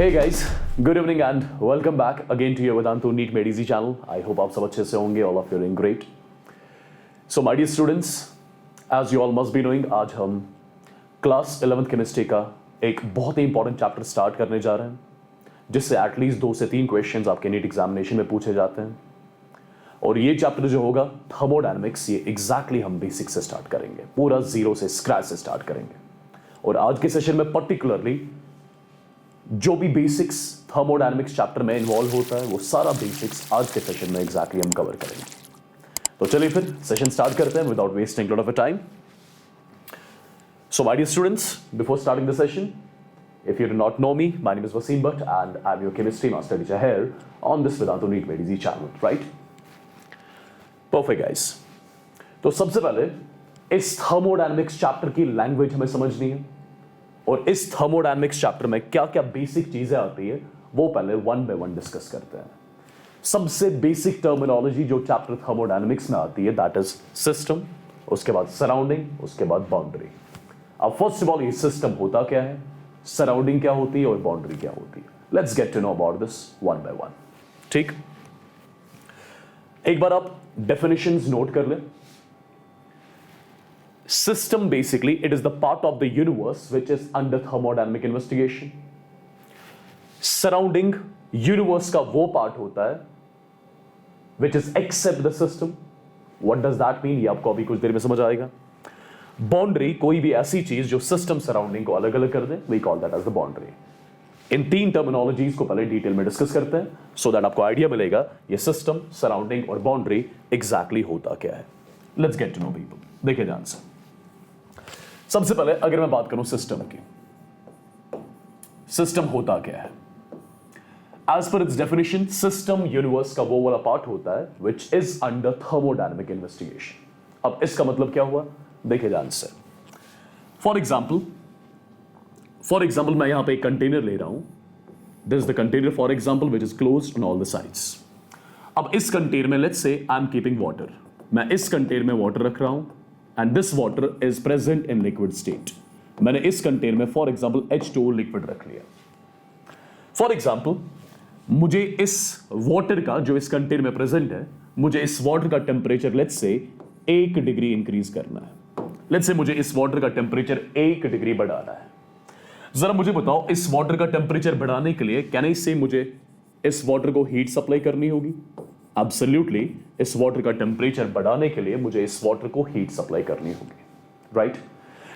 Hey guys, good evening and welcome back again to your Vedantu NEET Made Easy channel. I hope आप सब अच्छे से होंगे, all of you are doing great. So my dear students, as you all must be knowing, आज हम class 11th chemistry का एक बहुत ही इंपॉर्टेंट चैप्टर स्टार्ट करने जा रहे हैं, जिससे एटलीस्ट 2 से 3 क्वेश्चंस आपके नीट एग्जामिनेशन में पूछे जाते हैं. और ये चैप्टर जो होगा थर्मोडायनेमिक्स, ये एग्जैक्टली हम बेसिक से स्टार्ट करेंगे, पूरा जीरो से स्क्रैच से स्टार्ट करेंगे. और आज के सेशन में पर्टिकुलरली जो भी बेसिक्स थर्मोडायनेमिक्स चैप्टर में इन्वॉल्व होता है, वो सारा बेसिक्स आज के सेशन में एग्जैक्टली हम कवर करेंगे. तो चलिए फिर सेशन स्टार्ट करते हैं without wasting lot of time. So my dear students, before starting the session, if you do not know me, my name is Wasim Bhatt and I'm your chemistry master teacher here on this Vedantu NEET Made Easy channel, right? Perfect guys. तो सबसे पहले इस thermodynamics chapter की language हमें समझनी है, और इस थर्मोडायनेमिक्स चैप्टर में क्या क्या बेसिक चीजें आती है वो पहले वन बाय वन डिस्कस करते हैं. सबसे बेसिक टर्मिनोलॉजी जो चैप्टर थर्मोडायनेमिक्स में आती है, दैट इज सिस्टम, उसके बाद सराउंडिंग, उसके बाद बाउंड्री. अब फर्स्ट ऑफ ऑल ये सिस्टम होता क्या है, सराउंडिंग क्या होती है और बाउंड्री क्या होती है. Let's get to know about this one by one. ठीक, एक बार आप डेफिनेशंस नोट कर लें. System basically, it is the part of the universe which is under thermodynamic investigation. Surrounding universe का वो part होता है which is except the system. What does that mean? ये आपको अभी कुछ देर में समझ आएगा. Boundary, कोई भी ऐसी चीज जो system surrounding को अलग अलग कर दे, we call that as the boundary. In 3 terminologies को पहले डिटेल में डिस्कस करते हैं, so that आपको आइडिया मिलेगा ये सिस्टम, सराउंडिंग और बाउंड्री एग्जैक्टली होता क्या है. Let's get to know people. देखिए ध्यान से. सबसे पहले अगर मैं बात करूं सिस्टम की, सिस्टम होता क्या है. एज पर इट्स डेफिनेशन, सिस्टम यूनिवर्स का वो वाला पार्ट होता है which is under thermodynamic investigation. अब इसका मतलब क्या हुआ, देखिए ध्यान से. फॉर एग्जाम्पल मैं यहां पे एक कंटेनर ले रहा हूं. This is the container for example which is closed on all the sides. अब इस कंटेनर में let's say I am keeping water. मैं इस कंटेनर में वाटर रख रहा हूं and this water is present in liquid state. मैंने इस कंटेनर में फॉर एग्जाम्पल H2O लिक्विड रख लिया. फॉर एग्जाम्पल मुझे इस वाटर का जो इस कंटेनर में प्रेजेंट है, मुझे इस वाटर का temperature let's say 1 degree increase करना है. लेट्स से मुझे इस वाटर का टेम्परेचर 1 डिग्री बढ़ाना है. जरा मुझे बताओ, इस वाटर का टेम्परेचर बढ़ाने के लिए कैन आई से मुझे इस वाटर को हीट सप्लाई करनी होगी? एब्सोल्युटली, इस वाटर का टेम्परेचर बढ़ाने के लिए मुझे इस वाटर को हीट सप्लाई करनी होगी, राइट?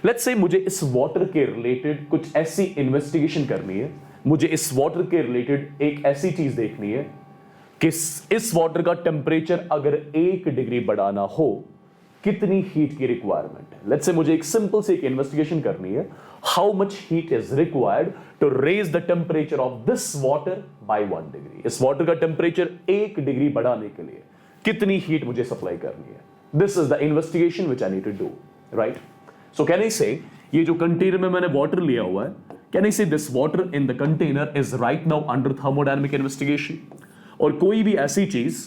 लेट्स से मुझे इस वाटर के रिलेटेड कुछ ऐसी इन्वेस्टिगेशन करनी है, मुझे इस वाटर के रिलेटेड एक ऐसी चीज देखनी है कि इस वाटर का टेम्परेचर अगर 1 डिग्री बढ़ाना हो, कितनी हीट की रिक्वायरमेंट है. लेट्स से मुझे एक सिंपल से एक इन्वेस्टिगेशन करनी है, how much heat is required to raise the temperature of this water by 1 degree. इस वाटर का टेम्परेचर 1 डिग्री बढ़ाने के लिए कितनी हीट मुझे सप्लाई करनी है. This is the investigation which I need to do, right? So can I say ये जो कंटेनर में मैंने वाटर लिया हुआ है, कैन आई से this water in the container is right now under thermodynamic investigation. और कोई भी ऐसी चीज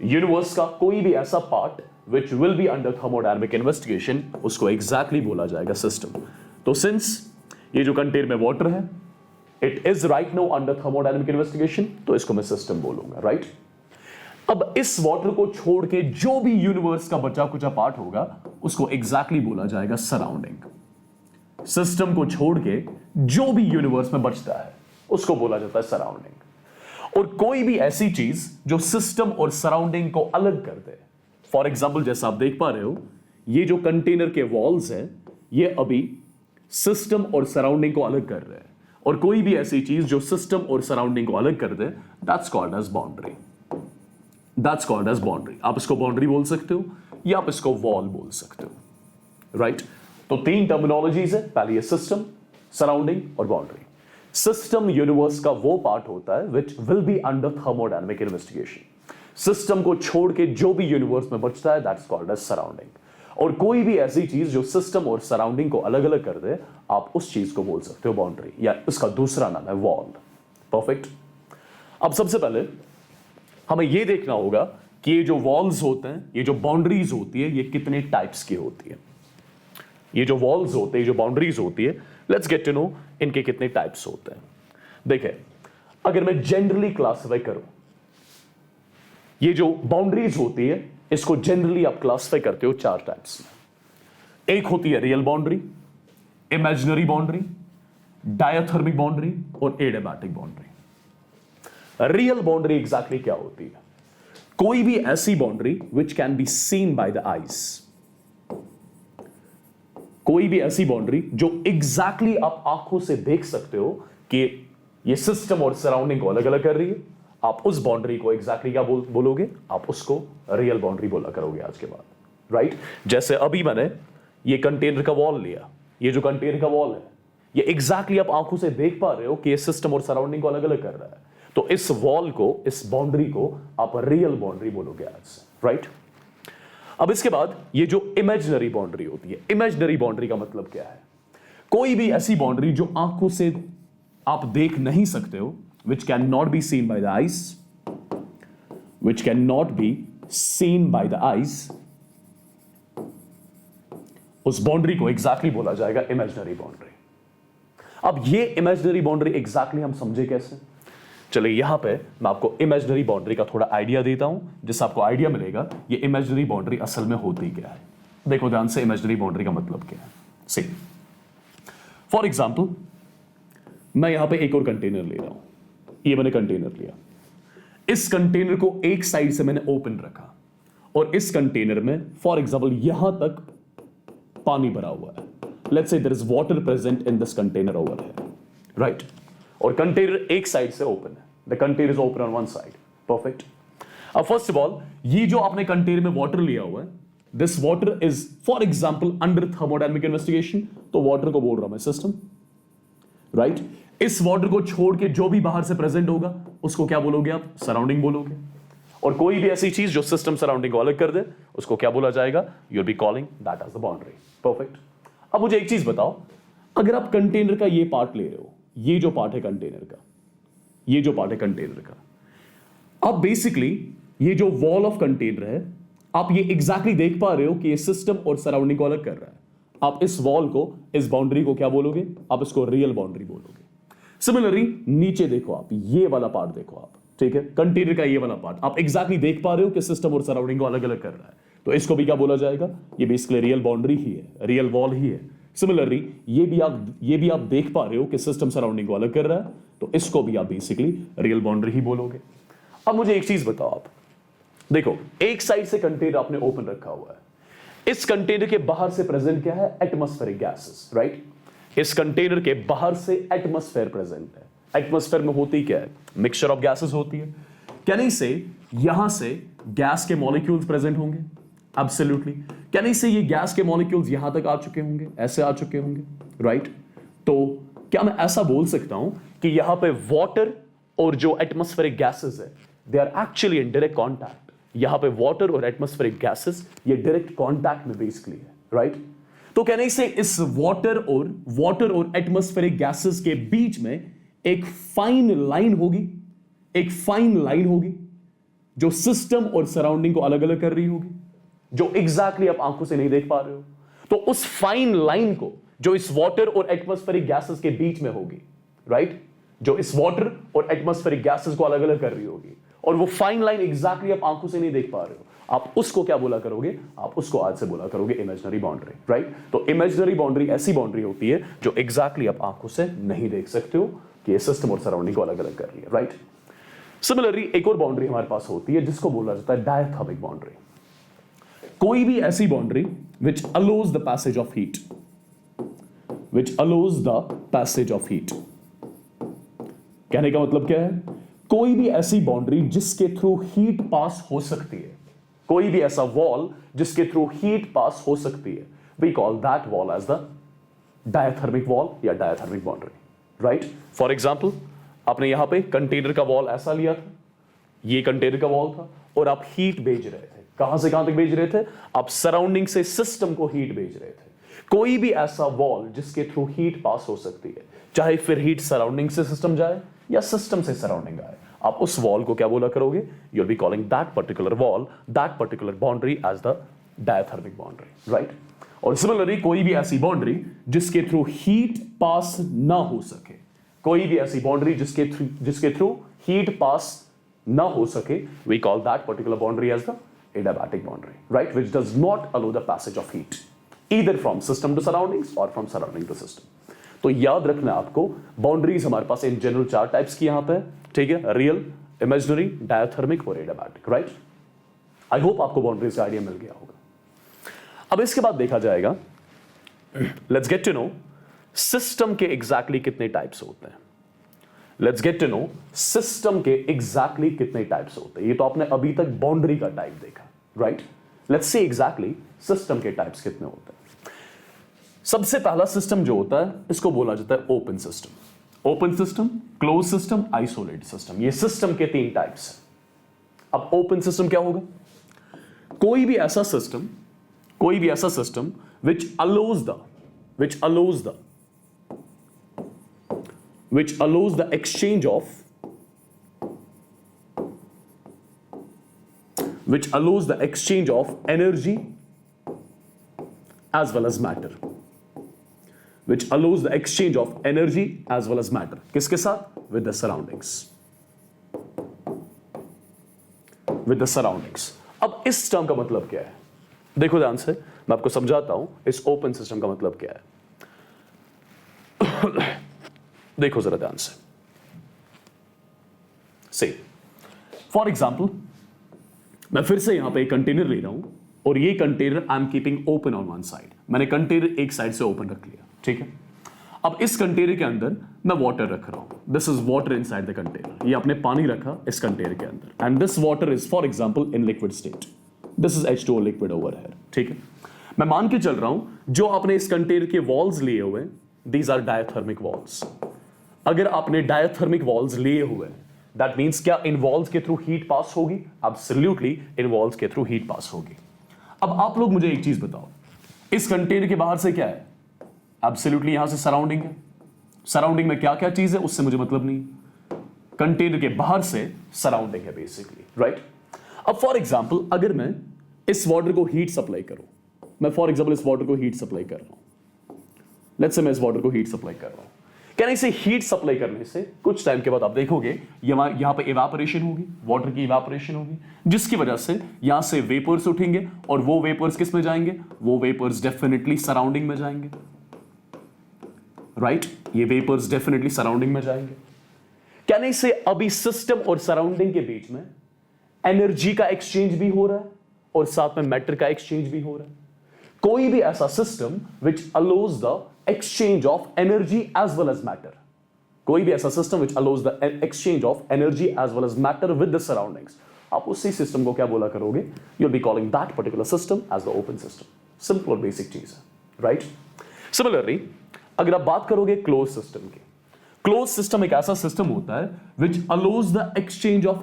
यूनिवर्स का कोई भी ऐसा part which will be under thermodynamic investigation, उसको exactly बोला जाएगा सिस्टम. तो since ये जो कंटेनर में वाटर है, it is right now under thermodynamic investigation, तो इसको मैं सिस्टम बोलूंगा, राइट? अब इस वाटर को छोड़ के जो भी यूनिवर्स का बचा कुचा पार्ट होगा, उसको exactly बोला जाएगा सराउंडिंग. सिस्टम को छोड़ के जो भी यूनिवर्स में बचता है, उसको बोला जाता है सराउंडिंग. और कोई भी ऐसी चीज जो सिस्टम और सराउंडिंग को अलग कर दे, फॉर एग्जाम्पल जैसा आप देख पा रहे हो, ये जो कंटेनर के वॉल्स हैं, ये अभी सिस्टम और सराउंडिंग को अलग कर रहे हैं. और कोई भी ऐसी चीज जो सिस्टम और सराउंडिंग को अलग कर दे, that's called as boundary. That's called as boundary. आप इसको बाउंड्री बोल सकते हो या आप इसको वॉल बोल सकते हो, राइट? तो 3 टर्मिनोलॉजीज है. पहले ये सिस्टम, सराउंडिंग और बाउंड्री. सिस्टम यूनिवर्स का वो पार्ट होता है which will be under thermodynamic investigation. System को छोड़ के जो भी यूनिवर्स में बचता है, दैट्स कॉल्ड एज सराउंडिंग. और कोई भी ऐसी चीज जो सिस्टम और सराउंडिंग को अलग अलग कर दे, आप उस चीज को बोल सकते हो बाउंड्री, या उसका दूसरा नाम है वॉल. परफेक्ट. अब सबसे पहले हमें यह देखना होगा कि ये जो वॉल्स होते हैं, ये जो बाउंड्रीज होती है, ये कितने टाइप्स की होती है. ये जो वॉल्स होते हैं, जो बाउंड्रीज होती है, लेट्स गेट टू नो इनके कितने टाइप्स होते हैं. देखें, अगर मैं जनरली क्लासिफाई करूं, ये जो बाउंड्रीज होती है इसको जनरली आप क्लासिफाई करते हो 4 टाइप्स में। एक होती है real boundary, imaginary boundary, diathermic boundary और adiabatic boundary. Real boundary exactly क्या होती है? कोई भी ऐसी boundary which can be seen by the eyes, कोई भी ऐसी बाउंड्री जो एग्जैक्टली आप आंखों से देख सकते हो कि ये सिस्टम और सराउंडिंग को अलग अलग कर रही है, आप उस बाउंड्री को एग्जैक्टली क्या बोलोगे? आप उसको रियल बाउंड्री बोला करोगे आज के बाद, राइट? जैसे अभी मैंने ये कंटेनर का वॉल लिया, ये जो कंटेनर का वॉल है ये एग्जैक्टली आप आंखों से देख पा रहे हो कि ये सिस्टम और सराउंडिंग को अलग अलग कर रहा है, तो इस वॉल को, इस बाउंड्री को आप रियल बाउंड्री बोलोगे आज से, राइट? अब इसके बाद ये जो इमेजिनरी बाउंड्री होती है, इमेजिनरी बाउंड्री का मतलब क्या है? कोई भी ऐसी बाउंड्री जो आंखों से आप देख नहीं सकते हो, which cannot be seen by the eyes, which cannot be seen by the eyes, उस बाउंड्री को एग्जैक्टली बोला जाएगा इमेजिनरी बाउंड्री। अब ये इमेजिनरी बाउंड्री एग्जैक्टली हम समझे कैसे? चलिए यहां पे मैं आपको इमेजिनरी बाउंड्री का थोड़ा आइडिया देता हूं, जिससे आपको आइडिया मिलेगा ये इमेजिनरी बाउंड्री असल में होती क्या है। देखो ध्यान से, इमेजिनरी बाउंड्री का मतलब क्या है। सी फॉर एग्जाम्पल, मैं यहां पे एक और कंटेनर ले रहा हूं, ये मैंने कंटेनर लिया, इस कंटेनर को एक साइड से मैंने ओपन रखा और इस कंटेनर में फॉर एग्जांपल यहां तक पानी भरा हुआ है। Let's say there is water present in this container over here, right? और कंटेनर एक साइड से ओपन है, the container is open on one side, perfect. अब फर्स्ट ऑफ ऑल, ये जो आपने कंटेनर में वाटर लिया हुआ है, this water is for example under thermodynamic investigation, तो वाटर को बोल रहा हूं मैं सिस्टम, राइट? इस वाटर को छोड़ के जो भी बाहर से प्रेजेंट होगा उसको क्या बोलोगे आप? सराउंडिंग बोलोगे। और कोई भी ऐसी चीज जो सिस्टम सराउंडिंग को अलग कर दे उसको क्या बोला जाएगा? You will be calling that as the boundary, perfect. अब मुझे एक चीज बताओ, अगर आप कंटेनर का ये पार्ट ले रहे हो, ये जो पार्ट है कंटेनर का, ये जो पार्ट है कंटेनर का, अब बेसिकली ये जो वॉल ऑफ कंटेनर है, आप ये एग्जैक्टली देख पा रहे हो कि ये सिस्टम और सराउंडिंग को अलग कर रहा है। आप इस वॉल को, इस बाउंड्री को क्या बोलोगे? आप इसको रियल बाउंड्री बोलोगे। सिमिलरली नीचे देखो आप, ये वाला पार्ट देखो आप, ठीक है, कंटेनर का ये वाला पार्ट आप एग्जैक्टली देख पा रहे हो कि सिस्टम और सराउंडिंग को अलग अलग कर रहा है, तो इसको भी क्या बोला जाएगा? ये बेसिकली रियल बाउंड्री ही है, रियल वॉल ही है। सिमिलरली ये भी आप देख पा रहे हो कि सिस्टम सराउंडिंग को अलग कर रहा है, तो इसको भी आप बेसिकली रियल बाउंड्री ही बोलोगे। अब मुझे एक चीज बताओ आप, देखो एक साइड से कंटेनर आपने ओपन रखा हुआ है, इस कंटेनर के बाहर से प्रेजेंट क्या है? Atmospheric gases, right? इस कंटेनर के बाहर से एटमॉस्फेयर प्रेजेंट है। एटमॉस्फेयर में होती क्या है? मिक्सचर ऑफ गैसेस होती है। कैन आई से यहां से गैस के मॉलिक्यूल्स प्रेजेंट होंगे? एब्सोल्युटली। कैन आई से ये गैस के मॉलिक्यूल्स यहां तक आ चुके होंगे, ऐसे आ चुके होंगे, राइट? तो क्या मैं ऐसा बोल सकता हूं कि यहां पे वाटर और जो एटमॉस्फेरिक गैसेस है, they are actually in direct contact. यहां पे वाटर और एटमॉस्फेरिक गैसेस ये डायरेक्ट कॉन्टैक्ट में बेसिकली है, राइट? तो कहने से इस वाटर और एटमॉस्फेरिक गैसेस के बीच में एक फाइन लाइन होगी, एक फाइन लाइन होगी जो सिस्टम और सराउंडिंग को अलग अलग कर रही होगी, जो एग्जैक्टली आप आंखों से नहीं देख पा रहे हो। तो उस फाइन लाइन को जो इस वाटर और एटमॉस्फेरिक गैसेस के बीच में होगी, राइट, जो इस वाटर और एटमॉस्फेरिक गैसेस को अलग अलग कर रही होगी, और वो फाइन लाइन एग्जैक्टली आप आंखों से नहीं देख पा रहे हो, आप उसको क्या बोला करोगे? आप उसको आज से बोला करोगे इमेजिनरी बाउंड्री, राइट? तो इमेजिनरी बाउंड्री ऐसी बाउंड्री होती है जो एग्जैक्टली आप आंखों से नहीं देख सकते हो कि ये सिस्टम और सराउंडिंग को अलग अलग कर रही है, राइट? सिमिलरली एक और बाउंड्री हमारे पास होती है जिसको बोला जाता है डायथर्मिक बाउंड्री। कोई भी ऐसी boundary which allows the passage of heat, which allows the passage of heat. कहने का मतलब क्या है? कोई भी ऐसी बाउंड्री जिसके थ्रू हीट पास हो सकती है, कोई भी ऐसा वॉल जिसके थ्रू हीट पास हो सकती है, we call that wall as the diathermic wall या diathermic boundary, right? For example, आपने यहां पे कंटेनर का वॉल ऐसा लिया था, ये कंटेनर का वॉल था, और आप हीट भेज रहे थे। कहां से कहां तक भेज रहे थे? आप सराउंडिंग से सिस्टम को हीट भेज रहे थे। कोई भी ऐसा वॉल जिसके थ्रू हीट पास हो सकती है, चाहे फिर हीट सराउंडिंग से सिस्टम जाए या सिस्टम से सराउंडिंग आए, आप उस वॉल को क्या बोला करोगे? You will be calling that particular wall, that particular boundary as the diathermic boundary, right? और सिमिलरली कोई भी ऐसी बाउंड्री जिसके थ्रू हीट पास ना हो सके, कोई भी ऐसी बाउंड्री जिसके थ्रू हीट पास ना हो सके, we call that particular boundary as the adiabatic boundary, right, which does not allow the passage of heat either from system to surroundings or from surrounding to system. तो याद रखना आपको, boundaries हमारे पास in general 4 types की यहां पे, ठीक है, रियल, इमेजिनरी, डायथर्मिक और एडियाबैटिक, राइट. आई होप आपको बाउंड्रीज का आइडिया मिल गया होगा. अब इसके बाद देखा जाएगा, let's get to know system के एग्जैक्टली कितने टाइप्स होते हैं. Let's get to know system के एग्जैक्टली कितने टाइप्स होते हैं. ये तो आपने अभी तक बाउंड्री का टाइप देखा, right. Let's see exactly system के टाइप्स कितने होते हैं. सबसे पहला सिस्टम जो होता है इसको बोला जाता है open system. Open system, close system, isolated system, ये सिस्टम के 3 टाइप्स हैं. अब ओपन सिस्टम क्या होगा? कोई भी ऐसा system which allows the exchange of energy as well as matter. किसके साथ? With the surroundings. अब इस टर्म का मतलब क्या है? देखो ध्यान से, मैं आपको समझाता हूं इस ओपन सिस्टम का मतलब क्या है. देखो जरा ध्यान से. फॉर एग्जाम्पल, मैं फिर से यहां पे एक कंटेनर ले रहा हूं और ये container I am keeping open on one side. मैंने कंटेनर एक साइड से ओपन रख लिया, ठीक है. अब इस कंटेनर के अंदर मैं वाटर रख रहा हूं. This is water inside the container. ये आपने पानी रखा इस कंटेनर के अंदर and this water is for example in liquid state. This is H2O liquid over here, ठीक है. मैं मान के चल रहा हूं जो आपने इस कंटेनर के वॉल्स लिए हुए, दीज आर डायथर्मिक वॉल्स. अगर आपने डायथर्मिक वॉल्स लिए हुए, दैट मींस क्या इन वॉल्स के थ्रू हीट पास होगी? एब्सोल्युटली इन वॉल्स के थ्रू हीट पास होगी. अब आप लोग मुझे एक चीज बताओ, इस कंटेनर के बाहर से क्या है? एब्सोल्युटली यहां से सराउंडिंग है. सराउंडिंग में क्या क्या चीज है उससे मुझे मतलब नहीं. कंटेनर के बाहर से सराउंडिंग है बेसिकली, राइट. अब फॉर एग्जांपल अगर मैं इस वाटर को हीट सप्लाई करूं, मैं फॉर एग्जांपल इस वाटर को हीट सप्लाई कर रहा हूं, लेट्स से मैं इस वाटर को हीट सप्लाई कर रहा हूं. क्या इसे हीट सप्लाई करने से कुछ टाइम के बाद आप देखोगे यहां पे इवेपोरेशन होगी, वाटर की इवेपोरेशन होगी, जिसकी वजह से यहां से वेपर्स उठेंगे और वो वेपर्स किस में जाएंगे? वो वेपर्स डेफिनेटली सराउंडिंग में जाएंगे, राइट. ये वेपर्स डेफिनेटली सराउंडिंग में जाएंगे. क्या नहीं से अभी सिस्टम और सराउंडिंग के बीच में एनर्जी का एक्सचेंज भी हो रहा है और साथ में मैटर का एक्सचेंज भी हो रहा है. कोई भी ऐसा system which allows the exchange of energy as well as matter. कोई भी ऐसा system which allows the exchange of energy as well as matter with the surroundings. आप उसी सिस्टम को क्या बोला करोगे? You'll be calling that particular system as the open system. Simple और basic चीज है, right? Similarly, अगर आप बात करोगे क्लोज सिस्टम की, क्लोज सिस्टम एक ऐसा सिस्टम होता है which allows the exchange of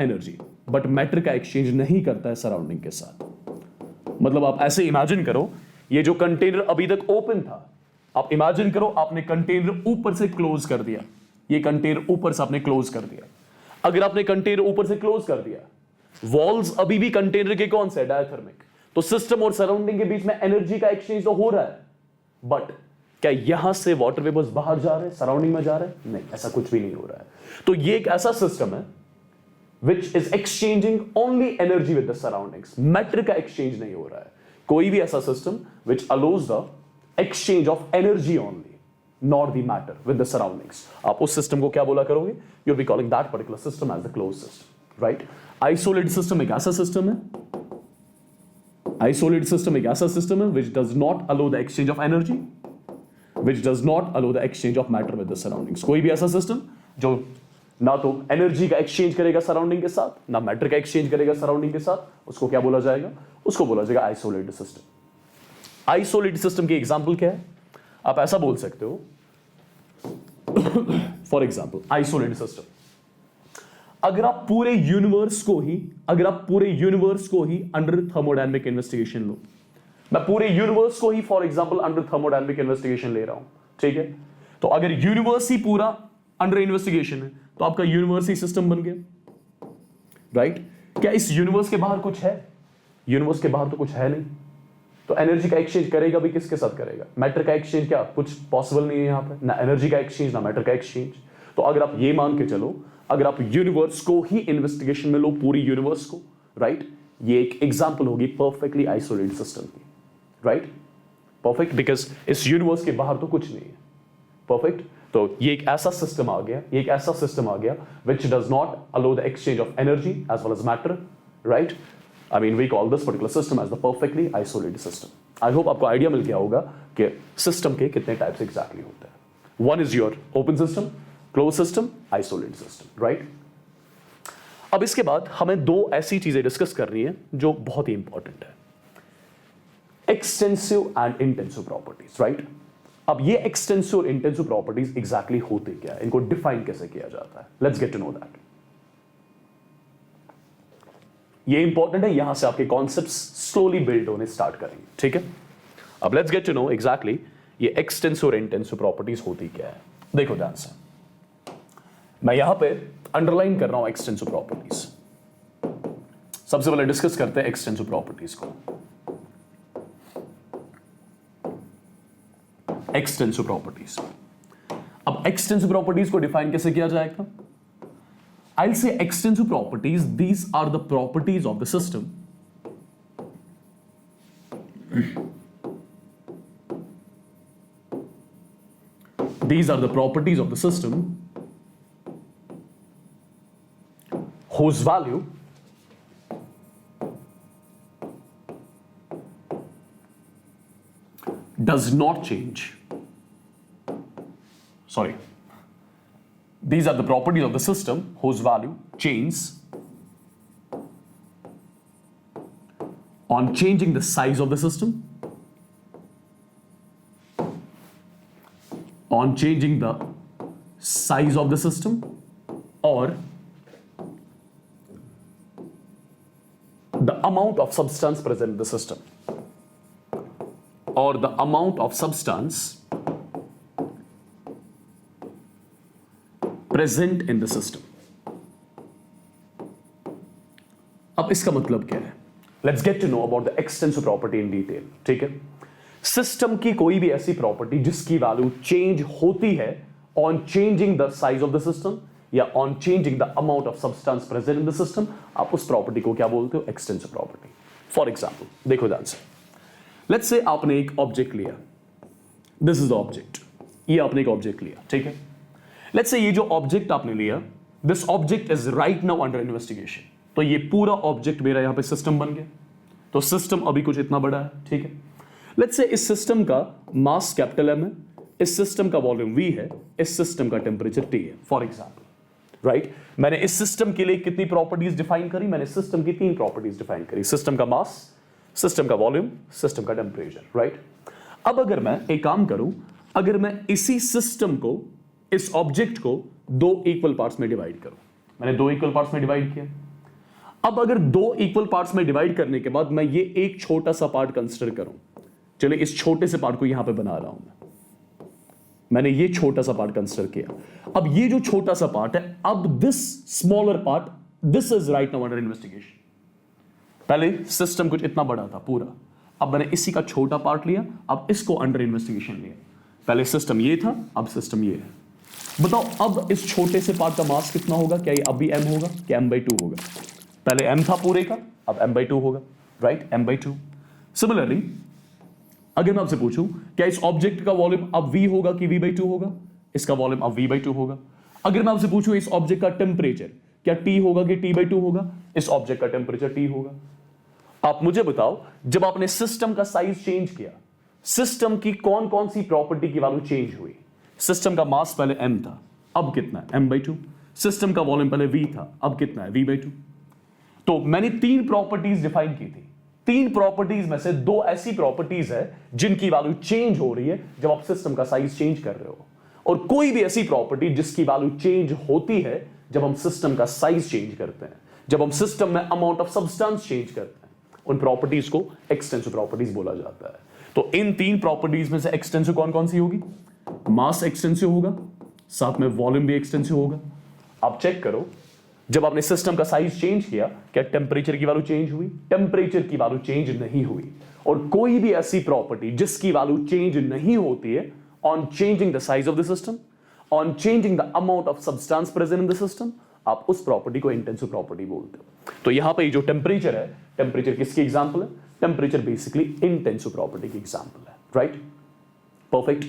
energy, but matter का एक्सचेंज नहीं करता है सराउंडिंग के साथ. मतलब आप ऐसे इमेजिन करो, ये जो कंटेनर अभी तक ओपन था, आप इमेजिन करो आपने कंटेनर ऊपर से क्लोज कर दिया. ये कंटेनर ऊपर से आपने क्लोज कर दिया. अगर आपने कंटेनर ऊपर से क्लोज कर दिया, वॉल्स अभी भी कंटेनर के कौन से? डायथर्मिक. तो सिस्टम और सराउंडिंग के बीच में एनर्जी का एक्सचेंज तो हो रहा है, बट क्या यहां से वाटर वेपर्स बाहर जा रहे हैं, सराउंडिंग में जा रहे हैं? नहीं, ऐसा कुछ भी नहीं हो रहा है. तो ये एक ऐसा सिस्टम है which is exchanging only energy with the surroundings. Matter का एक्सचेंज नहीं हो रहा है. कोई भी ऐसा system which allows the exchange of energy only, not the matter with the surroundings. आप उस सिस्टम को क्या बोला करोगे? You'll be calling that particular system as the closed system, right? Isolated system एक ऐसा सिस्टम है, isolated system एक ऐसा सिस्टम है which does not allow the exchange of energy, which does not allow the exchange of matter with the surroundings. कोई भी ऐसा system जो ना तो एनर्जी का एक्सचेंज करेगा सराउंडिंग के साथ, ना मैटर का एक्सचेंज करेगा सराउंडिंग के साथ, उसको क्या बोला जाएगा? उसको बोला जाएगा आइसोलेटेड सिस्टम. आइसोलेटेड सिस्टम की एग्जांपल क्या है? आप ऐसा बोल सकते हो, फॉर एग्जांपल आइसोलेटेड सिस्टम, अगर आप पूरे यूनिवर्स को ही अंडर थर्मोडायनामिक इन्वेस्टिगेशन लो, मैं पूरे यूनिवर्स को ही for example under thermodynamic investigation ले रहा हूं, ठीक है. तो अगर यूनिवर्स ही पूरा अंडर इन्वेस्टिगेशन है तो आपका यूनिवर्स ही सिस्टम बन गया, राइट. क्या इस यूनिवर्स के बाहर कुछ है? यूनिवर्स के बाहर तो कुछ है नहीं. तो एनर्जी का एक्सचेंज करेगा भी किसके साथ करेगा? मैटर का एक्सचेंज क्या कुछ पॉसिबल नहीं है यहां पे, ना एनर्जी का एक्सचेंज ना मैटर का एक्सचेंज। तो अगर आप ये मान के चलो, अगर आप यूनिवर्स को ही इन्वेस्टिगेशन में लो, पूरी यूनिवर्स को, राइट, ये एक एग्जांपल होगी परफेक्टली आइसोलेटेड सिस्टम की, राइट, परफेक्ट, बिकॉज इस यूनिवर्स के बाहर तो कुछ नहीं है, परफेक्ट। तो ये एक ऐसा सिस्टम आ गया, ये एक ऐसा सिस्टम आ गया which does not allow the exchange of energy as well as matter, right? I mean, we call this particular system as the perfectly isolated system. I hope आपको आइडिया मिल गया होगा कि सिस्टम के कितने टाइप्स एग्जैक्टली होते हैं। One is your open system, close system, isolated system, right. अब इसके बाद हमें दो ऐसी चीजें डिस्कस करनी है जो बहुत ही इंपॉर्टेंट है, extensive and intensive properties, right. अब ये एक्सटेंसिव और इंटेंसिव प्रॉपर्टीज एग्जैक्टली होते क्या है, इनको डिफाइन कैसे किया जाता है, let's get to know that. ये इंपॉर्टेंट है, यहां से आपके कॉन्सेप्ट्स स्लोली बिल्ड होने स्टार्ट करेंगे, ठीक है। अब let's get to know exactly ये एक्सटेंसिव और इंटेंसिव प्रॉपर्टीज होती क्या है। देखो ध्यान से, मैं यहां पे अंडरलाइन कर रहा हूं एक्सटेंसिव प्रॉपर्टीज। सबसे पहले डिस्कस करते हैं एक्सटेंसिव प्रॉपर्टीज को। एक्सटेंसिव प्रॉपर्टीज, अब एक्सटेंसिव प्रॉपर्टीज को डिफाइन कैसे किया जाएगा? I'll say extensive properties, these are the properties of the system these are the properties of the system whose value does not change. Sorry. These are the properties of the system whose value changes on changing the size of the system, on changing the size of the system, or the amount of substance present in the system, or the amount of substance present in the system. अब इसका मतलब क्या है? Let's get to know about the extensive property in detail, ठीक है। System की कोई भी ऐसी प्रॉपर्टी जिसकी वैल्यू चेंज होती है on changing the size of the system या on changing the amount of substance present in the system, आप उस प्रॉपर्टी को क्या बोलते हो? Extensive property. फॉर एग्जांपल देखो ध्यान से, लेट्स से आपने एक ऑब्जेक्ट लिया, दिस इज द ऑब्जेक्ट, ये आपने एक ऑब्जेक्ट लिया, ठीक है। लेट्स से ये जो ऑब्जेक्ट आपने लिया, this object is right now under investigation, तो ये पूरा ऑब्जेक्ट मेरा यहां पे सिस्टम बन गया, तो सिस्टम अभी कुछ इतना बड़ा है, ठीक है। लेट्स से इस सिस्टम का मास कैपिटल एम है, इस सिस्टम का वॉल्यूम वी है, इस सिस्टम का टेम्परेचर टी है, फॉर एग्जाम्पल, राइट। मैंने इस सिस्टम के लिए कितनी प्रॉपर्टीज डिफाइन करी? मैंने सिस्टम की 3 प्रॉपर्टीज डिफाइन करी, सिस्टम का मास, सिस्टम का वॉल्यूम, सिस्टम का टेम्परेचर, राइट। अब अगर मैं एक काम करूं, अगर मैं इसी सिस्टम को, इस ऑब्जेक्ट को 2 इक्वल पार्ट्स में डिवाइड करूं, मैंने 2 इक्वल पार्ट्स में डिवाइड किया। अब अगर 2 इक्वल पार्ट्स में डिवाइड करने के बाद मैं ये एक छोटा सा पार्ट कंसीडर करूं, चलिए इस छोटे से पार्ट को यहां पे बना रहा हूं मैंने ये छोटा सा पार्ट कंसीडर किया। अब ये जो छोटा सा पार्ट है, अब this smaller part, this is right now under investigation. पहले सिस्टम कुछ इतना बड़ा था पूरा, अब मैंने इसी का छोटा पार्ट लिया, अब इसको अंडर इन्वेस्टिगेशन लिया। पहले सिस्टम ये था, अब सिस्टम ये है। बताओ अब इस छोटे से पार्ट का मास कितना होगा? क्या ये अब भी m होगा? क्या m/2 होगा? पहले m था पूरे का, अब m/2 होगा, राइट, m/2। सिमिलरली अगर मैं आपसे पूछूं क्या इस ऑब्जेक्ट का वॉल्यूम अब v होगा कि v/2 होगा? इसका वॉल्यूम अब v/2 होगा। अगर मैं आपसे पूछूं इस ऑब्जेक्ट का टेम्परेचर क्या t होगा कि t/2 होगा? इस ऑब्जेक्ट का टेम्परेचर t होगा। आप मुझे बताओ, जब आपने सिस्टम का साइज चेंज किया, सिस्टम की कौन कौन सी प्रॉपर्टी की वैल्यू चेंज हुई? सिस्टम का मास पहले m था, अब कितना है? m/2। सिस्टम का वॉल्यूम पहले v था, अब कितना है? v/2। तो मैंने 3 प्रॉपर्टीज डिफाइन की थी, 3 प्रॉपर्टीज में से 2 ऐसी प्रॉपर्टीज है जिनकी वैल्यू चेंज हो रही है जब आप सिस्टम का साइज चेंज कर रहे हो, और कोई भी ऐसी प्रॉपर्टी जिसकी वैल्यू चेंज होती है जब हम सिस्टम का साइज चेंज करते हैं, जब हम सिस्टम में अमाउंट ऑफ सब्सटेंस चेंज करते हैं, उन प्रॉपर्टीज को एक्सटेंसिव प्रॉपर्टीज बोला जाता है। तो इन 3 प्रॉपर्टीज में से एक्सटेंसिव कौन कौन सी होगी? मास एक्सटेंसिव होगा, साथ में वॉल्यूम भी एक्सटेंसिव होगा। आप चेक करो, जब आपने सिस्टम का साइज चेंज किया, क्या टेम्परेचर की वैल्यू चेंज हुई? टेम्परेचर की वैल्यू चेंज नहीं हुई। और कोई भी ऐसी प्रॉपर्टी जिसकी वैल्यू चेंज नहीं होती है on changing the size of the system, on changing the amount of substance present in the system, आप उस प्रॉपर्टी को इंटेंसिव प्रॉपर्टी बोलते हो। तो यहां पे जो टेम्परेचर है, टेम्परेचर किसकी एग्जांपल है? टेम्परेचर बेसिकली इंटेंसिव प्रॉपर्टी की एग्जांपल है, राइट? परफेक्ट।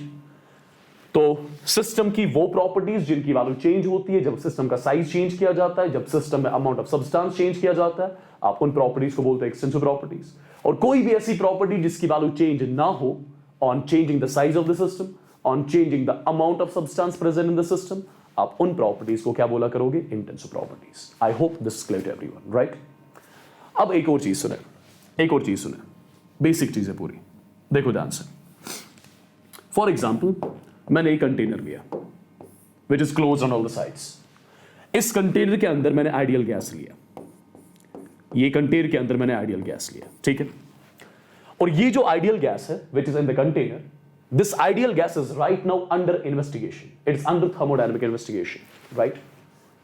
तो सिस्टम की वो प्रॉपर्टीज जिनकी वैल्यू चेंज होती है जब सिस्टम का साइज चेंज किया जाता है, जब सिस्टम में अमाउंट ऑफ सब्सटेंस चेंज किया जाता है, आप उन प्रॉपर्टीज को बोलते हैं एक्सटेंसिव प्रॉपर्टीज। और कोई भी ऐसी प्रॉपर्टी जिसकी वैल्यू चेंज ना हो on changing the size of the system, on changing the amount of substance present in the system, आप उन प्रॉपर्टीज को क्या बोला करोगे? Intensive properties. I hope this is clear to everyone, right? अब एक और चीज सुने, एक और चीज सुने, बेसिक चीज है पूरी, देखो ध्यान से। फॉर एग्जाम्पल, मैंने एक कंटेनर लिया which is close on all the sides. इस कंटेनर के अंदर मैंने आइडियल गैस लिया, ये कंटेनर के अंदर मैंने आइडियल गैस लिया, ठीक है? और ये जो आइडियल गैस है which is in the container, this ideal gas is right now under investigation, it is under thermodynamic investigation, right?